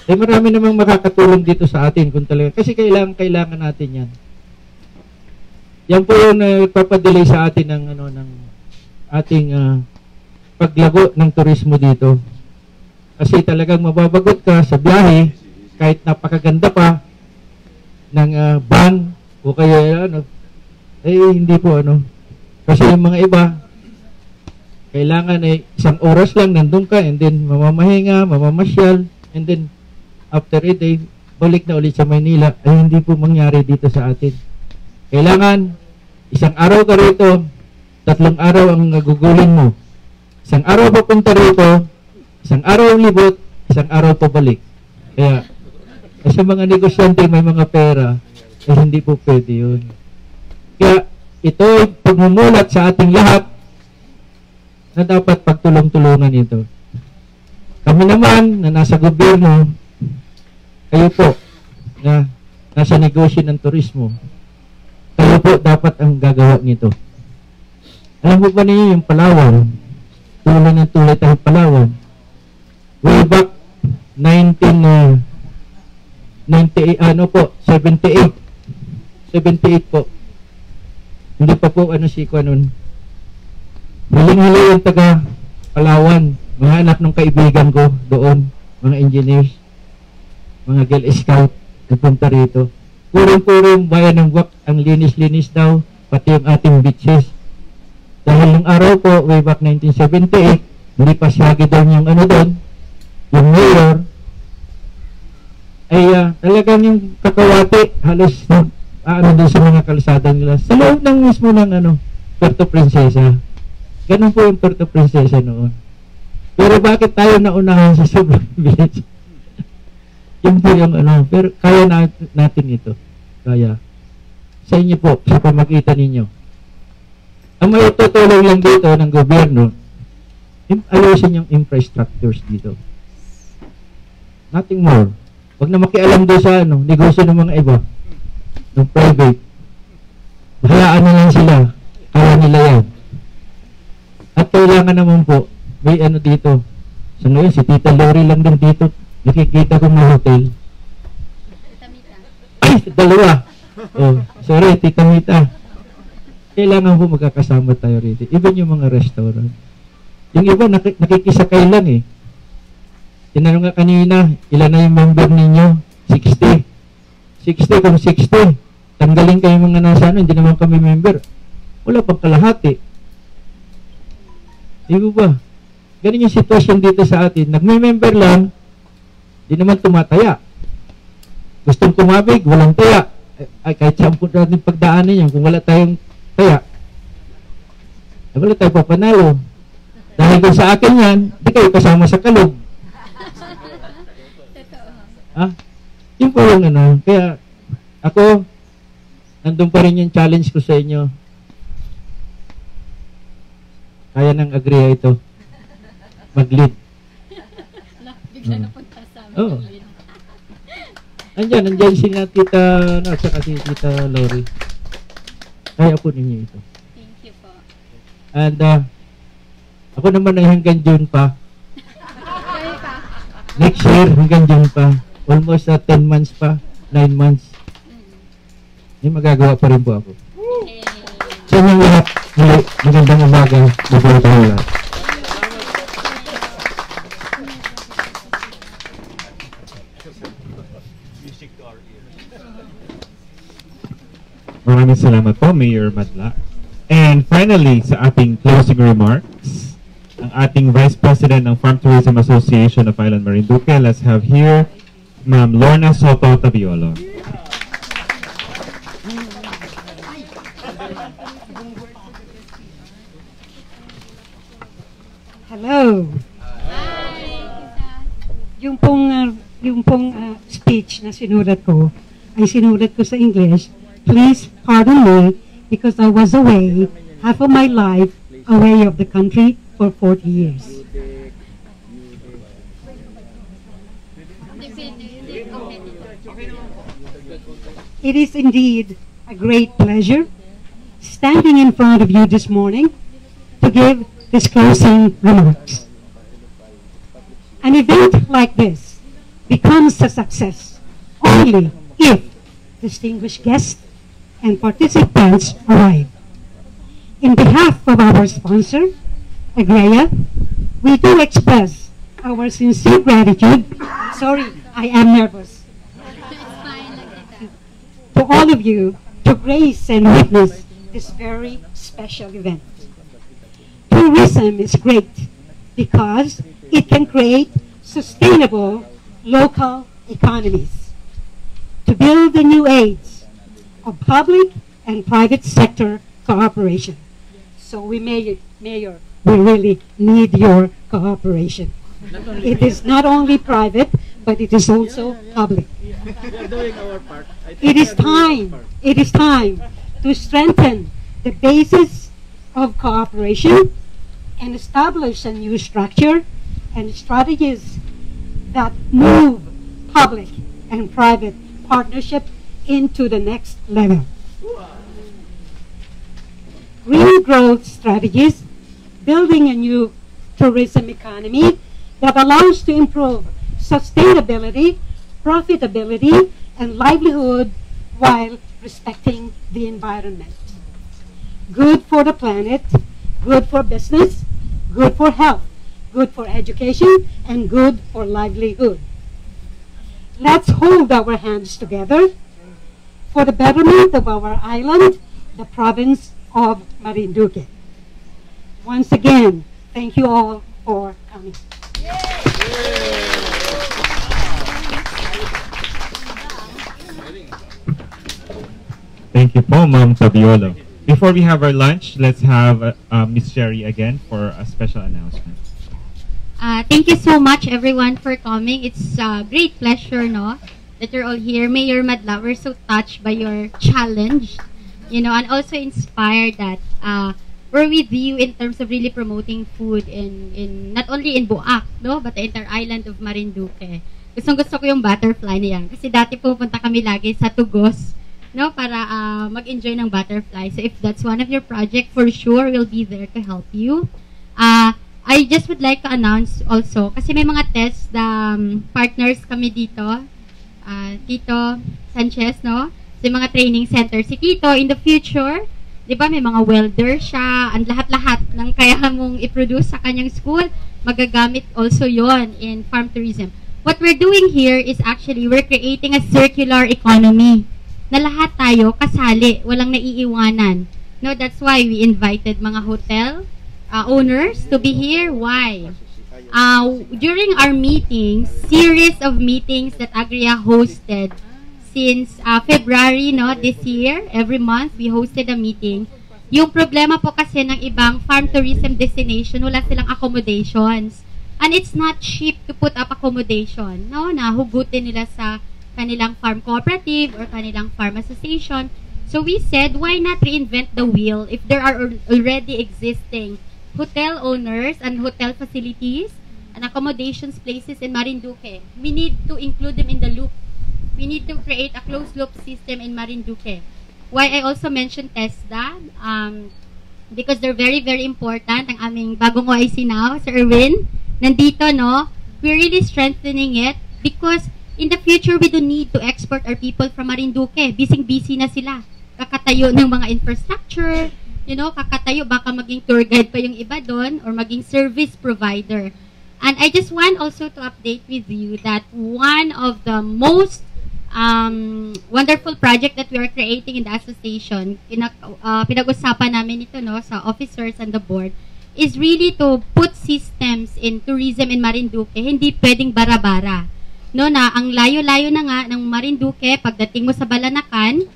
Marami namang makakatulong dito sa atin kung talaga, kasi kailangan natin yan. Yan po yung nagpapadelay sa atin ng ating paglago ng turismo dito. Kasi talagang mababagot ka sa biyahe, kahit napakaganda pa ng van o kaya ano, hindi po ano. Kasi yung mga iba, kailangan isang oras lang nandun ka and then mamamahinga, mamamasyal, and then after a day, balik na ulit sa Maynila. Ay hindi po mangyari dito sa atin. Kailangan, isang araw ka rito, 3 araw ang nagugulin mo. Isang araw papunta rito, isang araw libot, isang araw pabalik. Kaya, sa mga negosyante may mga pera, hindi po pwede yun. Kaya, ito ay pagmumulat sa ating lahat na dapat pagtulong-tulungan ito. Kami naman na nasa gobyerno, kayo po na nasa negosyo ng turismo, kayo po dapat ang gagawa nito. Alam mo ba niyo yung Palawan? Tulad ng tulad ng Palawan. Way back 1998, 78 po. Hindi pa po si Kwanon. Hiling-hili yung taga Palawan, mga anak ng kaibigan ko doon, mga engineers, mga Girl Scout, napunta rito. Purong-purong bayan ng Guak, ang linis-linis daw, pati yung ating beaches. Dahil ng araw po, way back 1978, hindi pa siyagi doon yung doon, yung mayor, ay talagang yung kakawati, halos doon sa mga kalsada nila. Sa loob ng mismo ng Puerto Princesa. Ganun po yung Puerto Princesa noon. Pero bakit tayo naunahan sa Sobrang Village? Yun po yung pero kaya natin ito. Kaya, sa inyo po, sa pamagitan ninyo. Ang may tutulong lang dito ng gobyerno, ayusin yung infrastructures dito. Nothing more. Huwag na makialam doon sa negosyo ng mga iba, ng private. Hayaan na lang sila. Kaya nila yan. At kailangan naman po, may dito. So ngayon, si Tita Lori lang din dito. Nakikita ko may hotel. Ay, 2. Oh, sorry, Tita Mita. Kailangan po magkakasama tayo rito. Even yung mga restaurant. Yung iba, nakikisakay lang eh. Tinanong nga kanina, ilan na yung member ninyo? 60. 60 kung 60. Tanggalin kayo mga nasa hindi naman kami member. Wala pang kalahati. Di ba? Ganun yung sitwasyon dito sa atin. Nagme-member lang, di naman tumataya. Gustong kumabig, walang taya. Ay, kahit saan po natin pagdaanan yun, kung wala tayong taya, wala tayong papanalo. Dahil kung sa akin yan, di kayo kasama sa kalog. Yun po yung Kaya, ako, nandun pa rin yung challenge ko sa inyo. Kaya ng Agria ito. Mag-lead. Oo. Andyan sila Tita, at saka si Tita Lori. Kaya po ninyo ito. Thank you po. And, ako naman ay hanggang June pa. Next year, hanggang June pa. Almost 10 months pa. 9 months. May magagawa pa rin po ako. Sa inyong lahat, magandang umaga. Mabuhay tayo lahat. Maraming salamat po, Mayor Madla. And finally, sa ating closing remarks, ang ating Vice President ng Farm Tourism Association of Island Marinduque. Let's have here Ma'am Lorna Soto Tabiolo. Hello. Yung pong speech na sinulat ko, ay sinulat ko sa English. Please pardon me because I was away, half of my life away of the country for 40 years. It is indeed a great pleasure standing in front of you this morning to give these closing remarks. An event like this becomes a success only if distinguished guests and participants arrive. In behalf of our sponsor, Agria, we do express our sincere gratitude. Sorry, I am nervous. To all of you to grace and witness this very special event. Tourism is great because it can create sustainable local economies. To build a new age of public and private sector cooperation. So Mayor, we really need your cooperation. It is not only private, but it is also public. It is time to strengthen the basis of cooperation and establish a new structure and strategies that move public and private partnership into the next level. Green growth strategies, building a new tourism economy that allows to improve sustainability, profitability, and livelihood while respecting the environment. Good for the planet, good for business, good for health, good for education, and good for livelihood. Let's hold our hands together for the betterment of our island, the province of Marinduque. Once again, thank you all for coming. Thank you po, Ma'am Tabiolo. Before we have our lunch, let's have Miss Sherry again for a special announcement. Thank you so much, everyone, for coming. It's a great pleasure, no, that you're all here. Mayor Madla, we're so touched by your challenge, you know, and also inspired that we're with you in terms of really promoting food in not only in Buak, no, but the entire island of Marinduque. Gusto ko yung butterfly na yan. Kasi dati pupunta kami lagi sa Tugos, no, para mag-enjoy ng butterfly. So if that's one of your project, for sure we'll be there to help you. I just would like to announce also, kasi may mga test partners kami dito, Tito Sanchez, no? Sa mga training center. Si Tito, in the future, di ba may mga welder siya, ang lahat-lahat ng kaya mong i-produce sa kanyang school, magagamit also yon in farm tourism. What we're doing here is actually, we're creating a circular economy na lahat tayo kasali, walang naiiwanan. No, that's why we invited mga hotel owners to be here. Why? During our meetings, series of meetings that Agria hosted since February, no, this year, every month we hosted a meeting. Yung problema po kasi ng ibang farm tourism destination, wala silang accommodations. And it's not cheap to put up accommodation, no, na hugutin nila sa kanilang farm cooperative or kanilang farm association. So we said, why not reinvent the wheel if there are already existing hotel owners and hotel facilities and accommodations places in Marinduque. We need to include them in the loop. We need to create a closed loop system in Marinduque. Why I also mentioned TESDA, because they're very, very important. Ang aming bagong OIC now, Sir Erwin, nandito, no? We're really strengthening it because in the future, we don't need to export our people from Marinduque. Busy na sila. Kakatayo ng mga infrastructure, you know, kakatayo, baka maging tour guide pa yung iba doon or maging service provider. And I just want also to update with you that one of the most wonderful project that we are creating in the association, pinag-usapan namin ito, no, sa officers and the board, is really to put systems in tourism in Marinduque. Hindi pwedeng bara-bara. No, na ang layo-layo na nga ng Marinduque, pagdating mo sa Balanacan,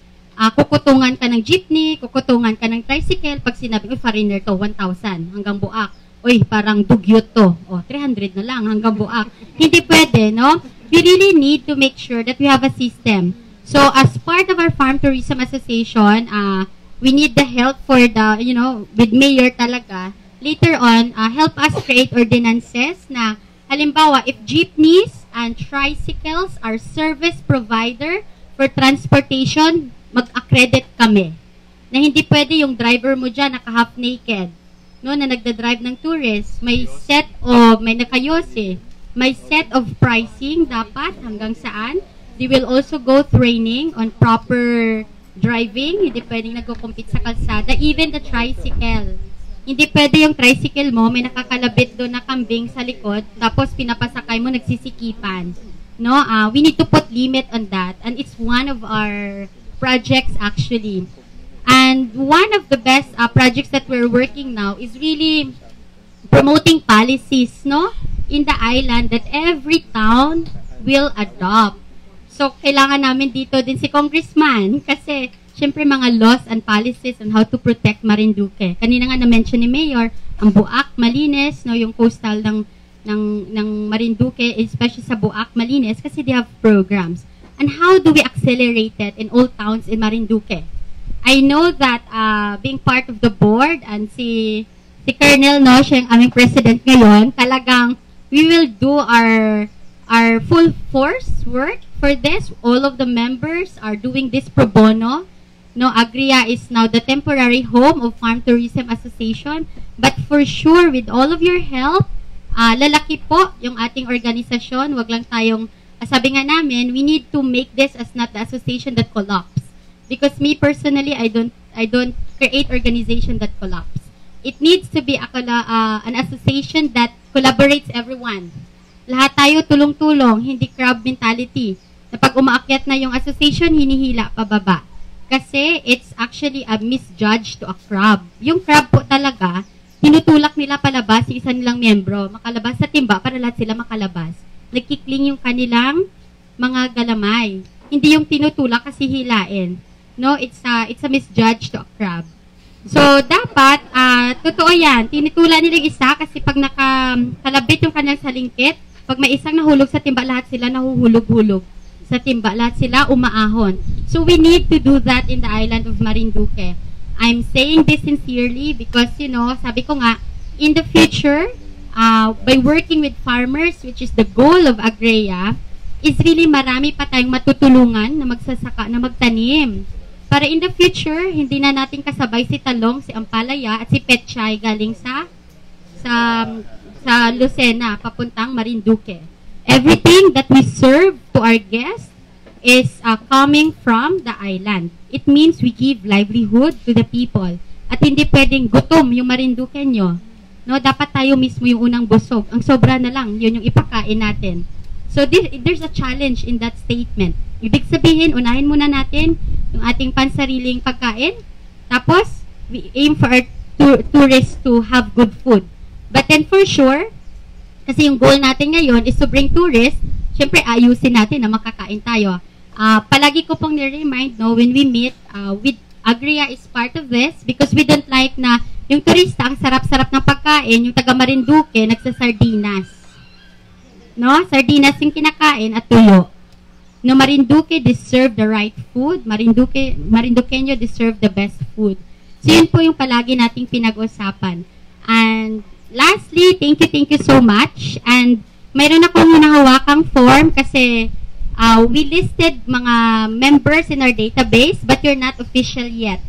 kukutungan ka ng jeepney, kukutungan ka ng tricycle, pag sinabi, foreigner to, 1,000 hanggang Buak. Uy, parang dugyot to. 300 na lang hanggang Buak. Hindi pwede, no? We really need to make sure that we have a system. So, as part of our Farm Tourism Association, we need the help for the, you know, with mayor talaga. Later on, help us create ordinances na, halimbawa, if jeepneys and tricycles are service provider for transportation, mag-accredit kami. Na hindi pwede yung driver mo dyan naka-half naked, no, na nagda-drive ng tourist. May set of, may nakayose, may set of pricing dapat hanggang saan. They will also go training on proper driving. Hindi pwedeng nagko-compete sa kalsada. Even the tricycle. Hindi pwede yung tricycle mo, may nakakalabit doon na kambing sa likod, tapos pinapasakay mo, nagsisikipan. No, we need to put limit on that, and it's one of our projects actually. And one of the best projects that we're working now is really promoting policies, no, in the island that every town will adopt. So, kailangan namin dito din si Congressman kasi syempre mga laws and policies on how to protect Marinduque. Kanina nga na-mention ni Mayor, ang Buak, Malines, no, yung coastal ng Marinduque, especially sa Buak, Malines, kasi they have programs. And how do we accelerate it in all towns in Marinduque? I know that being part of the board and si Colonel, no, siya yung aming president ngayon, talagang we will do our full force work for this. All of the members are doing this pro bono. No, Agria is now the temporary home of Farm Tourism Association. But for sure, with all of your help, lalaki po yung ating organisasyon. Wag lang tayong, sabi nga namin, we need to make this as not the association that collapse. Because me personally, I don't create organization that collapse. It needs to be an association that collaborates everyone. Lahat tayo tulong-tulong, hindi crab mentality. Na pag umaakyat na yung association, hinihila pababa. Kasi it's actually a misjudge to a crab. Yung crab po talaga, tinutulak nila palabas yung isa nilang miyembro. Makalabas sa timba para lahat sila makalabas. Nagkikling yung kanilang mga galamay. Hindi yung tinutulak kasi hilain. No, it's a misjudge to a crab. So, dapat, totoo yan. Tinutula nila yung isa kasi pag nakakalabit yung kanilang salingkit, pag may isang nahulog sa timba, lahat sila nahuhulog-hulog sa timba. Lahat sila umaahon. So, we need to do that in the island of Marinduque. I'm saying this sincerely because, you know, sabi ko nga, in the future, by working with farmers, which is the goal of Agrea, is really marami pa tayong matutulungan na magsasaka, na magtanim. Para in the future, hindi na natin kasabay si Talong, si Ampalaya, at si Petchay galing sa Lucena, papuntang Marinduque. Everything that we serve to our guests is coming from the island. It means we give livelihood to the people. At hindi pwedeng gutom yung Marinduque nyo. No, dapat tayo mismo yung unang busog. Ang sobra na lang, yun yung ipakain natin. So there's a challenge in that statement. Ibig sabihin, unahin muna natin yung ating pansariling pagkain. Tapos, we aim for our tourists to have good food. But then for sure, kasi yung goal natin ngayon is to bring tourists, syempre ayusin natin na makakain tayo. Palagi ko pong nire-remind, no, when we meet, with Agria is part of this because we don't like na yung turista, ang sarap-sarap ng pagkain, yung taga Marinduque, nagsasardinas. No? Sardinas yung kinakain at tuyo. No, Marinduque deserve the right food. Marinduqueño deserve the best food. So, yun po yung palagi nating pinag-usapan. And lastly, thank you so much. And mayroon akong hinahawakang form kasi we listed mga members in our database but you're not official yet.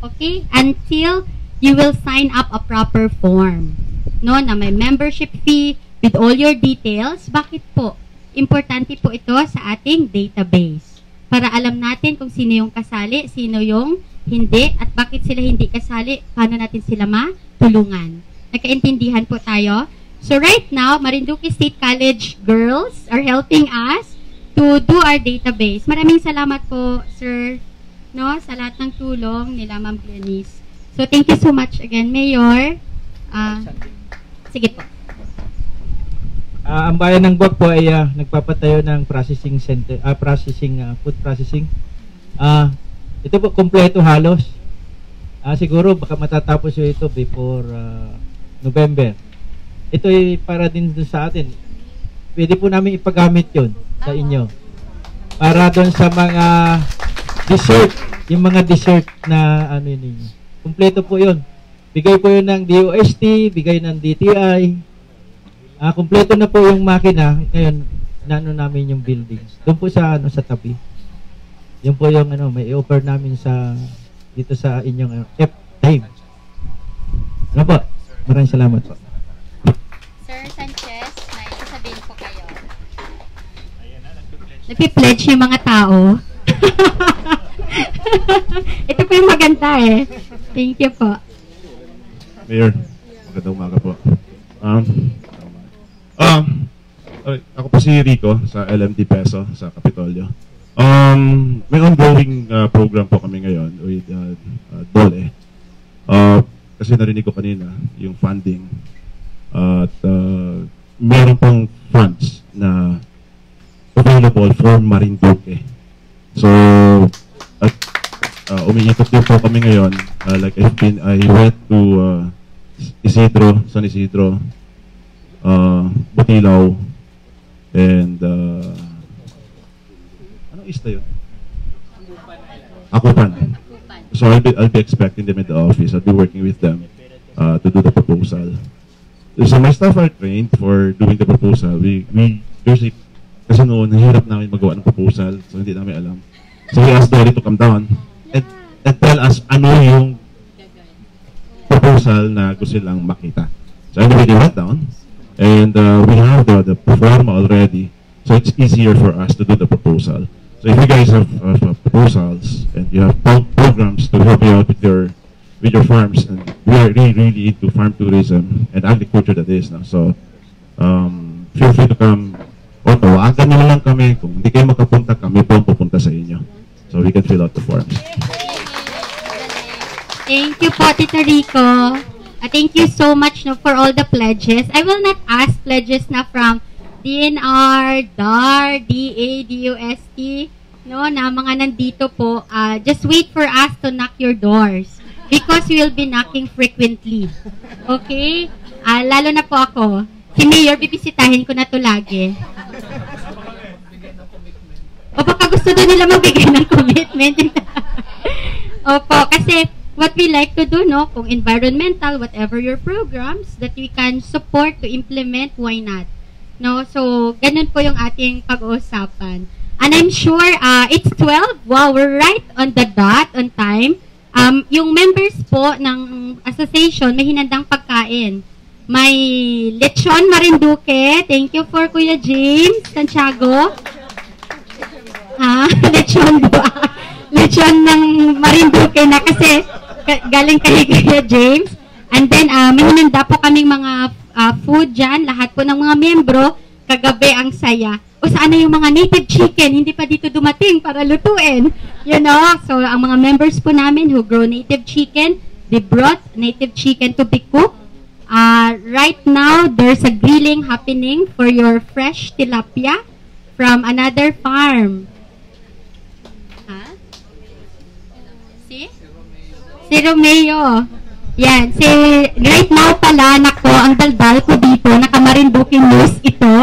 Okay? Until you will sign up a proper form. No, na may membership fee with all your details. Bakit po? Importante po ito sa ating database. Para alam natin kung sino yung kasali, sino yung hindi, at bakit sila hindi kasali, paano natin sila matulungan. Nagkaintindihan po tayo. So right now, Marinduque State College girls are helping us to do our database. Maraming salamat po, sir, no, sa lahat ng tulong nila, Ma'am Glenise. So thank you so much again, Mayor. Sige po. Ang bayan ng Buwak po ay nagpapatayo ng processing center, food processing. Ito po kompleto halos. Siguro baka matatapos ito before November. Ito ay para din sa atin. Pwede po namin ipagamit 'yon sa inyo. Para doon sa mga dessert, yung mga dessert na ano ninyo. Kompleto po 'yon. Bigay po 'yon ng DOST, bigay ng DTI. Kompleto na po yung makina. Ngayon, naano namin yung buildings. Doon po sa sa tabi. Yun po yung may i-offer namin dito sa inyong F-time. Ano po? Maraming salamat po. Sir Sanchez, may sasabihin po kayo. Nagpi-pledge yung mga tao. Ito po yung maganda eh. Thank you po. Mayor, magandang umaga po. Ako po si Rico sa LMD Peso sa Kapitolyo. May ongoing program po kami ngayon with DOLE. Kasi narinig ko kanina yung funding at meron pong funds na available for Marinduque. So, at umiikot din po kami ngayon. I went to San Isidro, Butilaw, and anong isla yun? Akupan. So I'll be expecting them in the office. I'll be working with them to do the proposal. So my staff are trained for doing the proposal. Kasi noon, nahirap namin magawa ng proposal, so hindi namin alam. So we asked Dory to come down and tell us ano yung proposal na gusto nilang makita. So anyway, they went down, and we have the proforma already, so it's easier for us to do the proposal. So if you guys have proposals and you have programs to help you out with your farms, and we are really into farm tourism and agriculture that is now. So feel free to come o tawagan nyo lang kami. Kung hindi kayo makapunta, kami po ang pupunta sa inyo. So we can fill out the forms. Thank you po, Tito Rico. Thank you so much for all the pledges. I will not ask pledges na from DNR, DAR, DA, DUST, na mga nandito po. Just wait for us to knock your doors because we will be knocking frequently. Okay? Lalo na po ako. Si Mayor, bibisitahin ko na to lagi. O baka gusto doon nila magbigay ng commitment. Opo, kasi what we like to do, kung environmental, whatever your programs that we can support to implement, why not? So, ganun po yung ating pag-uusapan. And I'm sure it's 12. Wow, we're right on the dot, on time. Yung members po ng association, may hinandang pagkain. May lechon Marinduque. Thank you for Kuya James Santiago. Lechon ng Marinduque na kasi galing kay Kuya James. And then, may hinanda po kaming mga food dyan. Lahat po ng mga membro. Kagabi ang saya. O saan na yung mga native chicken? Hindi pa dito dumating para lutuin. So, ang mga members po namin who grow native chicken, they brought native chicken to be cooked. Right now, there's a grilling happening for your fresh tilapia from another farm. Si Romeo. Yan. Right now pala, nako, ang daldal ko dito, naka-Marinduque news ito.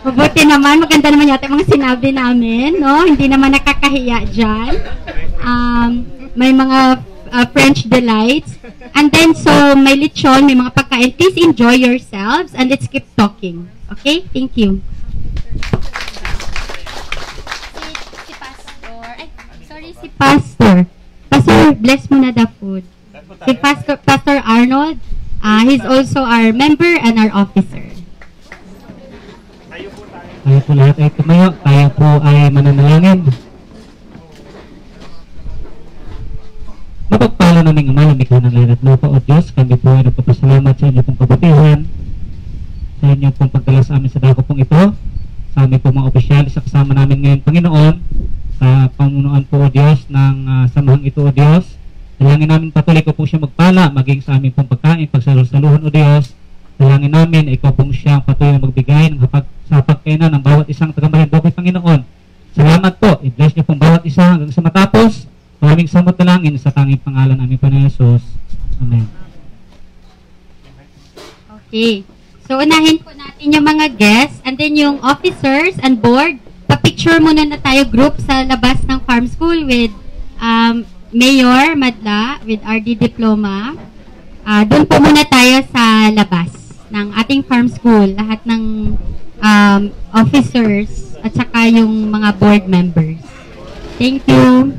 Mabuti naman, maganda naman yata mga sinabi namin, Hindi naman nakakahiya dyan. May mga French delights. And then, so, may lechon, may mga pagkain. Please enjoy yourselves and let's keep talking. Okay? Thank you. Si Pastor. Pastor, bless mo na the food. Si Pastor Arnold, he's also our member and our officer. Tayo po lahat ay tumayo. Tayo po ay mananalangin. Mapagpala naming Ama, lumikha ng langit at lupa, O Diyos, kami po ay nagpapasalamat sa inyo pong kabutihan, sa inyo pong pagdala sa amin sa dako pong ito, sa amin pong mga opisyalis sa kasama namin ngayon, Panginoon, sa pamunuan po, O Diyos, ng samahang ito, O Diyos. Dalangin namin patuloy ko po siya magpala, maging sa aming pong pagkain, pagsalusaluhan, O Diyos. Dalangin namin, ikaw pong siyang patuloy na magbigay ng sa pagkainan ng bawat isang taga-Marinduque, Panginoon. Salamat po, i-bless niyo pong bawat isa hanggang sa matapos. Maraming samot dalangin sa tanging pangalan namin, Panginoon Jesus. Amen. Okay. So, unahin po natin yung mga guests and then yung officers and board. Pa-picture muna na tayo group sa labas ng farm school with Mayor Madla with RD Diploma. Doon po muna tayo sa labas ng ating farm school. Lahat ng officers at saka yung mga board members. Thank you.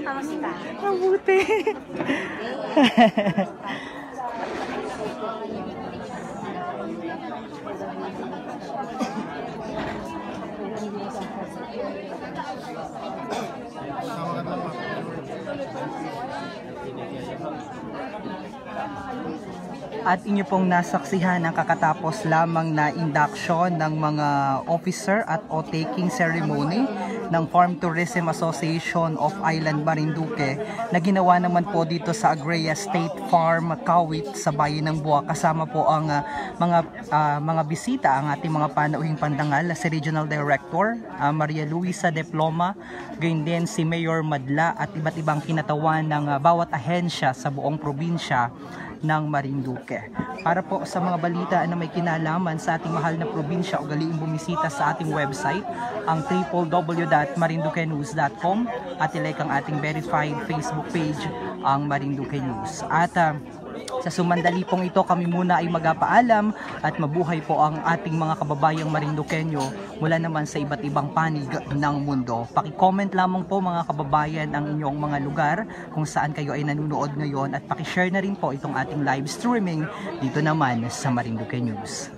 Kamusta? Mabuti. At inyo pong nasaksihan ang kakatapos lamang na induction ng mga officer at o-taking ceremony ng Farm Tourism Association of Island Marinduque na ginawa naman po dito sa Agrea State Farm, Kawit sa bayan ng Buwak. Kasama po ang mga bisita, ang ating mga panauhing pandangal, si Regional Director Maria Luisa Diploma, gayon din si Mayor Madla at iba't ibang kinatawan ng bawat ahensya sa buong probinsya ng Marinduque. Para po sa mga balita na may kinalaman sa ating mahal na probinsya, ugaliin bumisita sa ating website, ang www.marinduquenews.com, at ilike ang ating verified Facebook page, ang Marinduque News. At sa sumandali pong ito, kami muna ay magpaalam at mabuhay po ang ating mga kababayang Marinduqueño mula naman sa iba't ibang panig ng mundo. Paki-comment lamang po mga kababayan ang inyong mga lugar kung saan kayo ay nanonood ngayon, at paki-share na rin po itong ating live streaming dito naman sa Marinduque News.